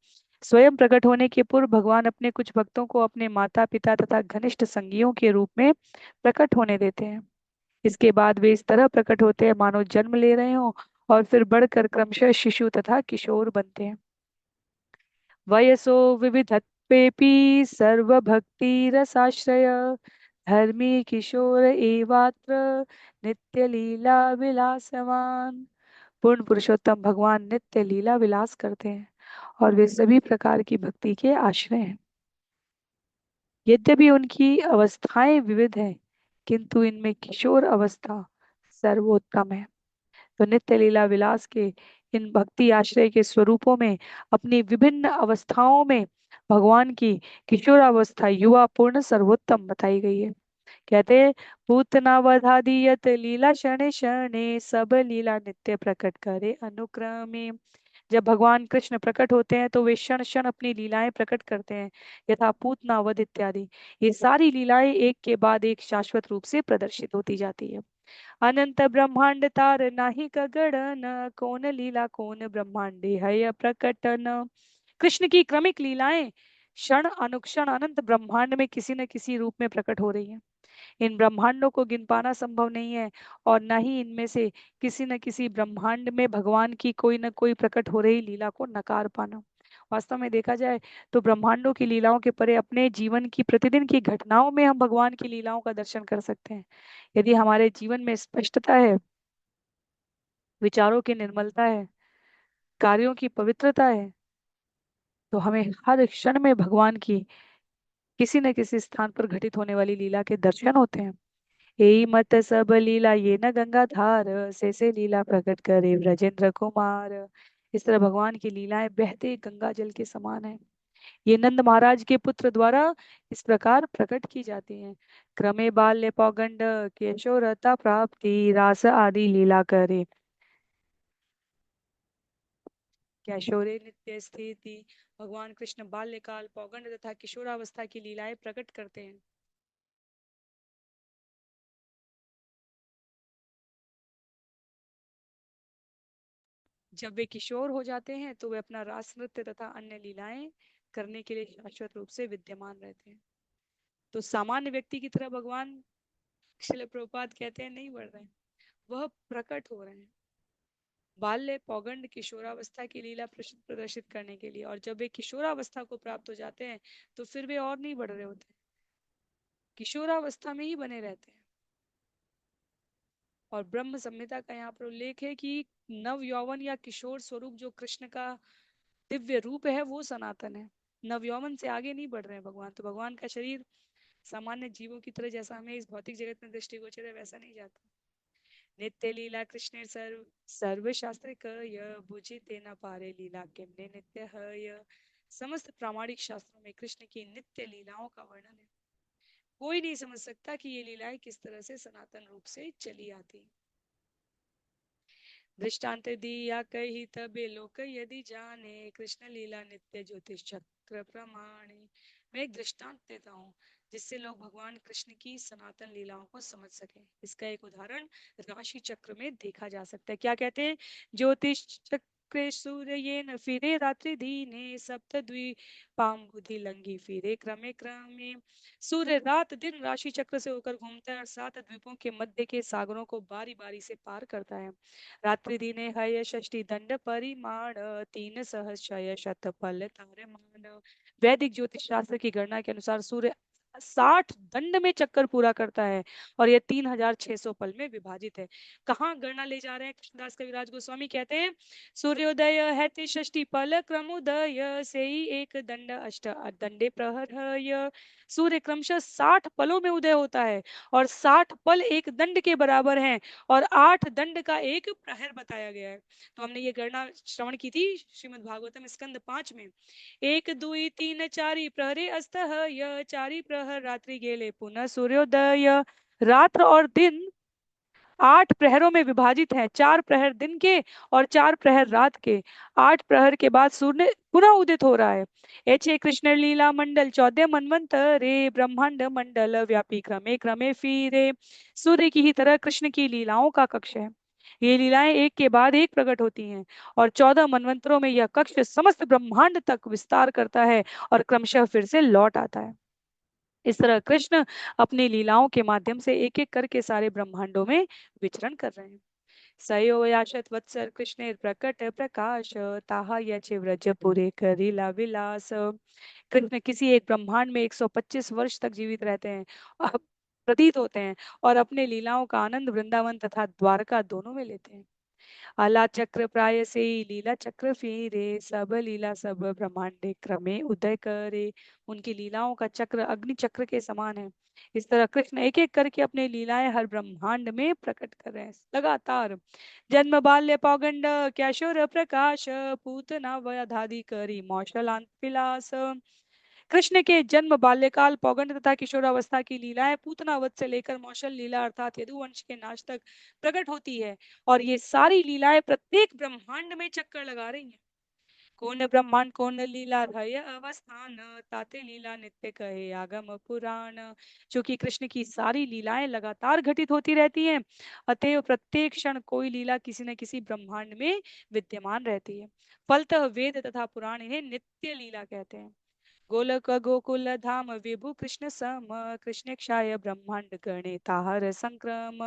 स्वयं प्रकट होने के पूर्व भगवान अपने कुछ भक्तों को अपने माता पिता तथा घनिष्ठ संगियों के रूप में प्रकट होने देते हैं। इसके बाद वे इस तरह प्रकट होते हैं मानो जन्म ले रहे हों, और फिर बढ़कर क्रमशः शिशु तथा किशोर बनते हैं। वयसो विविधत्वेपि सर्वभक्ति रसाश्रय, धर्मी किशोर एवात्र नित्य लीला विलासवान। पूर्ण पुरुषोत्तम भगवान नित्य लीला विलास करते हैं, और वे सभी प्रकार की भक्ति के आश्रय हैं। यद्यपि उनकी अवस्थाएं विविध हैं, किंतु इनमें किशोर अवस्था सर्वोत्तम है। तो नित्य लीला विलास के इन भक्ति आश्रय के स्वरूपों में अपनी विभिन्न अवस्थाओं में भगवान की किशोरावस्था युवा पूर्ण सर्वोत्तम बताई गई है। कहते हैं, पूतना वधादियत लीला शणे शणे सब लीला नित्य प्रकट करे अनुक्रमे। जब भगवान कृष्ण प्रकट होते हैं तो वे क्षण क्षण अपनी लीलाएं प्रकट करते हैं, यथा पूतना वध इत्यादि। ये सारी लीलाएं एक के बाद एक शाश्वत रूप से प्रदर्शित होती जाती है। अनंत ब्रह्मांड तार नाही कगड़न, कौन लीला कौन ब्रह्मांडे है प्रकटन। कृष्ण की क्रमिक लीलाएं क्षण अनुक्षण अनंत ब्रह्मांड में किसी न किसी रूप में प्रकट हो रही हैं। इन ब्रह्मांडों को गिन पाना संभव नहीं है, और न ही इनमें से किसी न किसी ब्रह्मांड में भगवान की कोई न कोई प्रकट हो रही लीला को नकार पाना। वास्तव में देखा जाए तो ब्रह्मांडों की लीलाओं के परे अपने जीवन की प्रतिदिन की घटनाओं में हम भगवान की लीलाओं का दर्शन कर सकते हैं। यदि हमारे जीवन में स्पष्टता है, विचारों की निर्मलता है, कार्यों की पवित्रता है, तो हमें हर क्षण में भगवान की किसी न किसी स्थान पर घटित होने वाली लीला के दर्शन होते हैं। यही मत सब लीला ये न गंगाधार, से लीला प्रकट करे ब्रजेंद्र कुमार। इस तरह भगवान की लीलाएं बहते गंगा जल के समान है। ये नंद महाराज के पुत्र द्वारा इस प्रकार प्रकट की जाती हैं। क्रमे बाल्य पौगंड केशोरता प्राप्ति रास आदि लीला करे, कैशोरे नित्य स्थिति। भगवान कृष्ण बाल्यकाल पौगंड तथा किशोरावस्था की लीलाएं प्रकट करते हैं। जब वे किशोर हो जाते हैं तो वे अपना रास नृत्य तथा अन्य लीलाएं करने के लिए शाश्वत रूप से विद्यमान रहते हैं। तो सामान्य व्यक्ति की तरह भगवान, श्रील प्रभुपाद कहते हैं, नहीं बढ़ रहे हैं, वह प्रकट हो रहे हैं बाल्य पौगंड किशोरावस्था की लीला प्रदर्शित करने के लिए। और जब वे किशोरावस्था को प्राप्त हो जाते हैं तो फिर वे और नहीं बढ़ रहे होते, किशोरावस्था में ही बने रहते हैं। और ब्रह्म संहिता का यहाँ पर उल्लेख है कि नव यौवन या किशोर स्वरूप जो कृष्ण का दिव्य रूप है वो सनातन है। नव यौवन से आगे नहीं बढ़ रहे हैं भगवान। तो भगवान का शरीर सामान्य जीवों की तरह जैसा हमें इस भौतिक जगत में दृष्टिगोचर है वैसा नहीं जाता। नित्य लीला कृष्ण सर्व सर्व शास्त्र य बुझिते न पारे लीला किन्ने नित्य है। समस्त प्रामाणिक शास्त्रों में कृष्ण की नित्य लीलाओं का वर्णन है। कोई नहीं समझ सकता कि ये लीलाएं किस तरह से सनातन रूप से चली आती। दृष्टांत दिया कही तबे लोक यदि जाने, कृष्ण लीला नित्य ज्योतिष चक्र प्रमाणे। मैं एक दृष्टांत देता हूँ जिससे लोग भगवान कृष्ण की सनातन लीलाओं को समझ सके। इसका एक उदाहरण राशि चक्र में देखा जा सकता है। क्या कहते हैं? ज्योतिष चक्रे सूर्य ये न फिरे रात्रि दीने, सप्त द्वीपाम बुद्धि लंघी फिरे क्रमे क्रमे। सूर्य रात दिन राशि चक्र से होकर घूमता है और सात द्वीपों के मध्य के सागरों को बारी बारी से पार करता है। रात्रि दिने हय षष्टि दंड परिमाण, तीन सहस्रय शत फल तारे मान। वैदिक ज्योतिष शास्त्र की गणना के अनुसार सूर्य 60 दंड में चक्कर पूरा करता है और यह 3600 पल में विभाजित है। कहाँ गणना ले जा रहे हैं? कृष्णदास कविराज गोस्वामी कहते हैं, सूर्योदय है षष्टि पल क्रमोदय से ही एक दंड अष्ट दंडे प्रहर। सूर्य क्रमशः 60 पलों में उदय होता है और 60 पल एक दंड के बराबर हैं और 8 दंड का एक प्रहर बताया गया है। तो हमने ये गणना श्रवण की थी श्रीमद् भागवतम स्कंद 5 में। एक दुई तीन चारि प्रहरे अस्तः य, चारि प्रहर रात्रि गेले पुनः सूर्योदय। रात्र और दिन 8 प्रहरों में विभाजित है, 4 प्रहर दिन के और 4 प्रहर रात के। 8 प्रहर के बाद सूर्य पुनः उदित हो रहा है। ऐसे कृष्ण लीला मंडल 14 मनवंतरे, ब्रह्मांड मंडल व्यापी क्रमे क्रमे फिरे। सूर्य की ही तरह कृष्ण की लीलाओं का कक्ष है। ये लीलाएं एक के बाद एक प्रकट होती हैं और 14 मनवंतरों में यह कक्ष समस्त ब्रह्मांड तक विस्तार करता है और क्रमशः फिर से लौट आता है। इस तरह कृष्ण अपनी लीलाओं के माध्यम से एक एक करके सारे ब्रह्मांडों में विचरण कर रहे हैं। सयो याशत वत्सर कृष्ण प्रकट प्रकाश, ताहा यचे व्रजपुरे करीला विलास। कृष्ण किसी एक ब्रह्मांड में 125 वर्ष तक जीवित रहते हैं, प्रतीत होते हैं और अपने लीलाओं का आनंद वृंदावन तथा द्वारका दोनों में लेते हैं। आला चक्र प्राय से लीला चक्र फेरे, सब लीला सब ब्रह्मांडे क्रमे उदय करे। उनकी लीलाओं का चक्र अग्नि चक्र के समान है। इस तरह कृष्ण एक एक करके अपने लीलाएं हर ब्रह्मांड में प्रकट कर रहे हैं लगातार। जन्म बाल्य पौगंड कैशोर प्रकाश, पूतना वधादि करी मौशलांत विलास। कृष्ण के जन्म, बाल्यकाल, पौगंड तथा किशोरावस्था की लीलाएं पूतनावत से लेकर मौसल लीला अर्थात यदुवंश के नाश तक प्रकट होती है। और ये सारी लीलाएं प्रत्येक ब्रह्मांड में चक्कर लगा रही हैं। कौन ब्रह्मांड कौन लीला धय अवस्थान, ताते लीला नित्य कहे आगम पुराण। क्योंकि कृष्ण की सारी लीलाएं लगातार घटित होती रहती हैं, अतएव प्रत्येक क्षण कोई लीला किसी न किसी ब्रह्मांड में विद्यमान रहती है। फलतः वेद तथा पुराण इन्हें नित्य लीला कहते हैं। गोलक गोकुल धाम विभु कृष्ण सम, कृष्ण क्षाय ब्रह्मांड गणे ताहर संक्रम।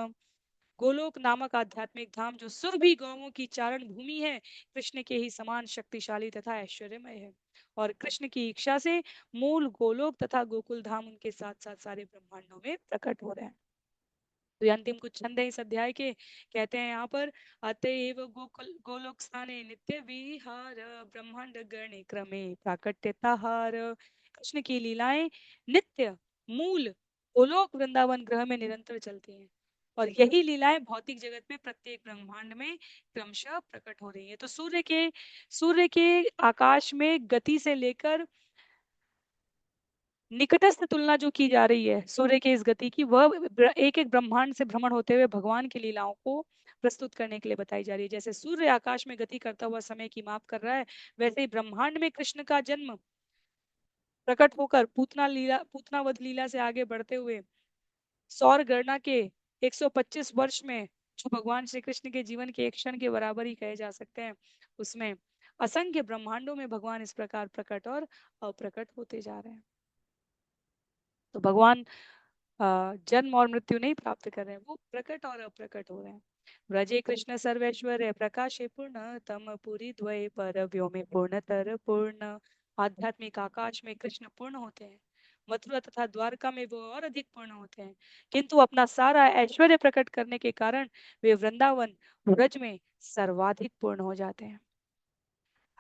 गोलोक नामक आध्यात्मिक धाम जो सुरभि गौओं की चारण भूमि है, कृष्ण के ही समान शक्तिशाली तथा ऐश्वर्यमय है। और कृष्ण की इच्छा से मूल गोलोक तथा गोकुल धाम उनके साथ साथ सारे ब्रह्मांडों में प्रकट हो रहे हैं। तो ये अंतिम कुछ छंद है इस अध्याय के। कहते हैं यहाँ पर, अतएव गोकुल गोलोक स्थाने नित्य विहार, ब्रह्मांड गणे क्रमे प्राकट्यताहार। कृष्ण की लीलाएं नित्य मूल गोलोक वृंदावन ग्रह में निरंतर चलती हैं, और यही लीलाएं भौतिक जगत में प्रत्येक ब्रह्मांड में क्रमशः प्रकट हो रही है। तो सूर्य के आकाश में गति से लेकर निकटस्थ तुलना जो की जा रही है सूर्य के इस गति की, वह एक एक ब्रह्मांड से भ्रमण होते हुए भगवान की लीलाओं को प्रस्तुत करने के लिए बताई जा रही है। जैसे सूर्य आकाश में गति करता हुआ समय की माप कर रहा है, वैसे ही ब्रह्मांड में कृष्ण का जन्म प्रकट होकर पूतनावध लीला से आगे बढ़ते हुए सौर गणना के 125 वर्ष में, जो भगवान श्री कृष्ण के जीवन के एक क्षण के बराबर ही कहे जा सकते हैं, उसमें असंख्य ब्रह्मांडों में भगवान इस प्रकार प्रकट और अप्रकट होते जा रहे हैं। तो भगवान जन्म और मृत्यु नहीं प्राप्त कर रहे हैं, वो प्रकट और अप्रकट हो रहे हैं। व्रजे कृष्ण सर्वेश्वर प्रकाशे पूर्ण, तम पुरी द्वय पर व्योमे पूर्णतर पूर्ण। आध्यात्मिक आकाश में कृष्ण पूर्ण होते हैं, मथुरा तथा द्वारका में वो और अधिक पूर्ण होते हैं, किंतु अपना सारा ऐश्वर्य प्रकट करने के कारण वे वृंदावन व्रज में सर्वाधिक पूर्ण हो जाते हैं।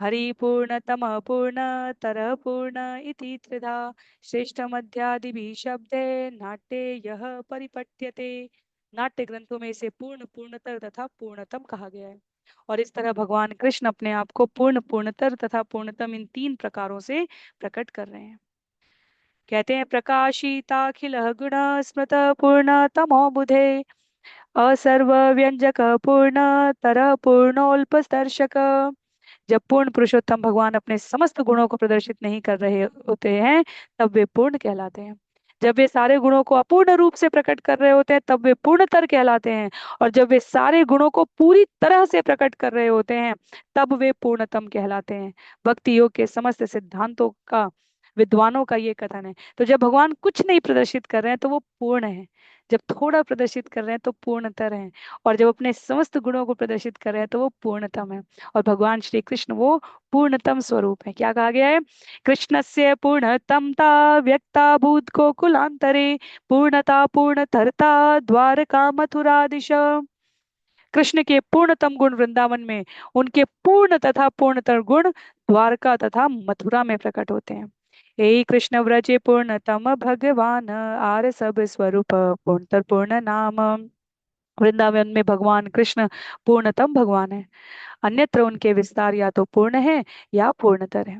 हरि पूर्ण तम पूर्ण तर पूर्ण इति त्रिधा, श्रेष्ठ मध्यादिभिः शब्दे नाट्ये यह परिपठ्यते। नाट्य ग्रंथों में इसे पूर्ण पूर्णतर तथा पूर्णतम कहा गया है। और इस तरह भगवान कृष्ण अपने आप को पूर्ण पूर्णतर तथा पूर्णतम इन तीन प्रकारों से प्रकट कर रहे हैं। कहते हैं, प्रकाशिताखिल गुण स्मृत पूर्ण तमो बुधे, असर्व व्यंजक पूर्ण तर पूर्णोल्पदर्शक। जब पूर्ण पुरुषोत्तम भगवान अपने समस्त गुणों को प्रदर्शित नहीं कर रहे होते हैं, तब वे पूर्ण कहलाते हैं। जब वे सारे गुणों को अपूर्ण रूप से प्रकट कर रहे होते हैं, तब वे पूर्णतर कहलाते हैं। और जब वे सारे गुणों को पूरी तरह से प्रकट कर रहे होते हैं, तब वे पूर्णतम कहलाते हैं। भक्ति योग के समस्त सिद्धांतों का, विद्वानों का ये कथन है। तो जब भगवान कुछ नहीं प्रदर्शित कर रहे हैं तो वो पूर्ण है, जब थोड़ा प्रदर्शित कर रहे हैं तो पूर्णतर है, और जब अपने समस्त गुणों को प्रदर्शित कर रहे हैं तो वो पूर्णतम है। और भगवान श्री कृष्ण वो पूर्णतम स्वरूप है। क्या कहा गया है? कृष्णस्य पूर्णतमता व्यक्ता भूत गोकुलांतरे, पूर्णता पूर्णतरता द्वारका मथुरा दिश। कृष्ण के पूर्णतम गुण वृंदावन में, उनके पूर्ण तथा पूर्णतर गुण द्वारका तथा मथुरा में प्रकट होते हैं। हे कृष्ण व्रजे पूर्णतम भगवान, आर सब स्वरूप पूर्णतर पूर्ण नाम। वृंदावन में भगवान कृष्ण पूर्णतम भगवान है, अन्यत्र उनके विस्तार या तो पूर्ण है या पूर्णतर है।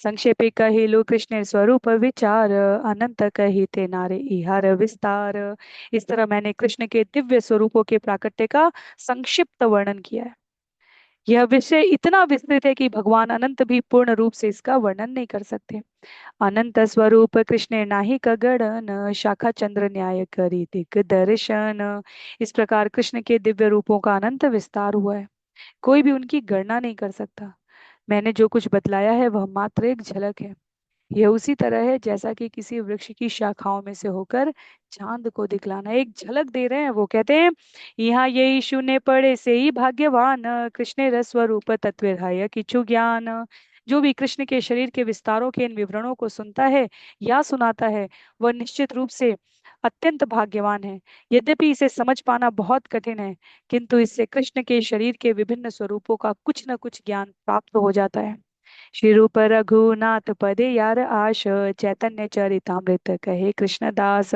संक्षेपे कहिलु कृष्ण स्वरूप विचार, अनंत कहिते नारे इहार विस्तार। इस तरह मैंने कृष्ण के दिव्य स्वरूपों के प्राकट्य का संक्षिप्त वर्णन किया है। यह विषय इतना विस्तृत है कि भगवान अनंत भी पूर्ण रूप से इसका वर्णन नहीं कर सकते। अनंत स्वरूप कृष्ण नाही कगड़न, शाखा चंद्र न्याय करी दिग दर्शन। इस प्रकार कृष्ण के दिव्य रूपों का अनंत विस्तार हुआ है, कोई भी उनकी गणना नहीं कर सकता। मैंने जो कुछ बतलाया है वह मात्र एक झलक है। यह उसी तरह है जैसा कि किसी वृक्ष की शाखाओं में से होकर चांद को दिखलाना। एक झलक दे रहे हैं। वो कहते हैं, यहाँ यही शून्य पड़े से ही भाग्यवान, कृष्ण रस स्वरूप तत्व किचु ज्ञान। जो भी कृष्ण के शरीर के विस्तारों के इन विवरणों को सुनता है या सुनाता है, वह निश्चित रूप से अत्यंत भाग्यवान है। यद्यपि इसे समझ पाना बहुत कठिन है, किंतु इससे कृष्ण के शरीर के विभिन्न स्वरूपों का कुछ न कुछ ज्ञान प्राप्त हो जाता है। श्री रूप रघुनाथ पदे यार आश, चैतन्य चरितामृत कहे कृष्णदास।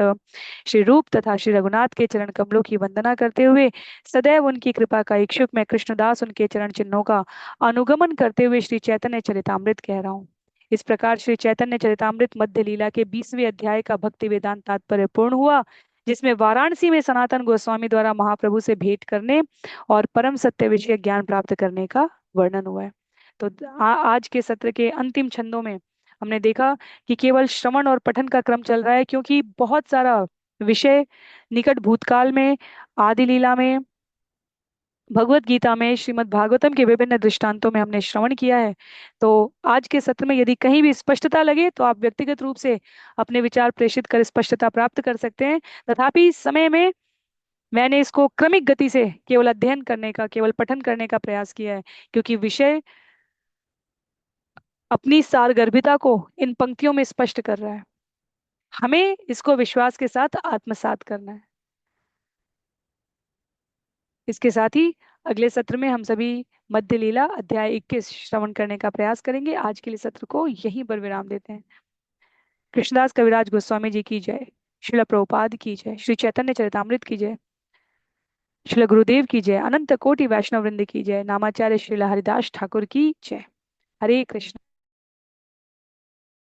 श्री रूप तथा श्री रघुनाथ के चरण कमलों की वंदना करते हुए सदैव उनकी कृपा का इच्छुक मैं कृष्णदास उनके चरण चिन्हों का अनुगमन करते हुए श्री चैतन्य चरितामृत कह रहा हूँ। इस प्रकार श्री चैतन्य चरितामृत मध्य लीला के 20वें अध्याय का भक्ति वेदांत तात्पर्य पूर्ण हुआ, जिसमें वाराणसी में सनातन गोस्वामी द्वारा महाप्रभु से भेंट करने और परम सत्य विषय ज्ञान प्राप्त करने का वर्णन हुआ है। तो आज के सत्र के अंतिम छंदों में हमने देखा कि केवल श्रवण और पठन का क्रम चल रहा है, क्योंकि बहुत सारा विषय निकट भूतकाल में, आदि लीला में, भगवत गीता में, श्रीमद् भागवतम के विभिन्न दृष्टांतों में हमने श्रवण किया है। तो आज के सत्र में यदि कहीं भी स्पष्टता लगे तो आप व्यक्तिगत रूप से अपने विचार प्रेषित कर स्पष्टता प्राप्त कर सकते हैं। तथापि इस समय में मैंने इसको क्रमिक गति से केवल अध्ययन करने का, केवल पठन करने का प्रयास किया है, क्योंकि विषय अपनी सारगर्भिता को इन पंक्तियों में स्पष्ट कर रहा है। हमें इसको विश्वास के साथ आत्मसात करना है। इसके साथ ही अगले सत्र में हम सभी मध्य लीला अध्याय 21 श्रवण करने का प्रयास करेंगे। आज के लिए सत्र को यहीं पर विराम देते हैं। कृष्णदास कविराज गोस्वामी जी की जय, श्रील प्रभुपाद की जय, श्री चैतन्य चरितामृत की जय, श्रील गुरुदेव की जय, अनंत कोटि वैष्णव वृंद की जय, नामाचार्य श्रील हरिदास ठाकुर की जय। हरे कृष्ण।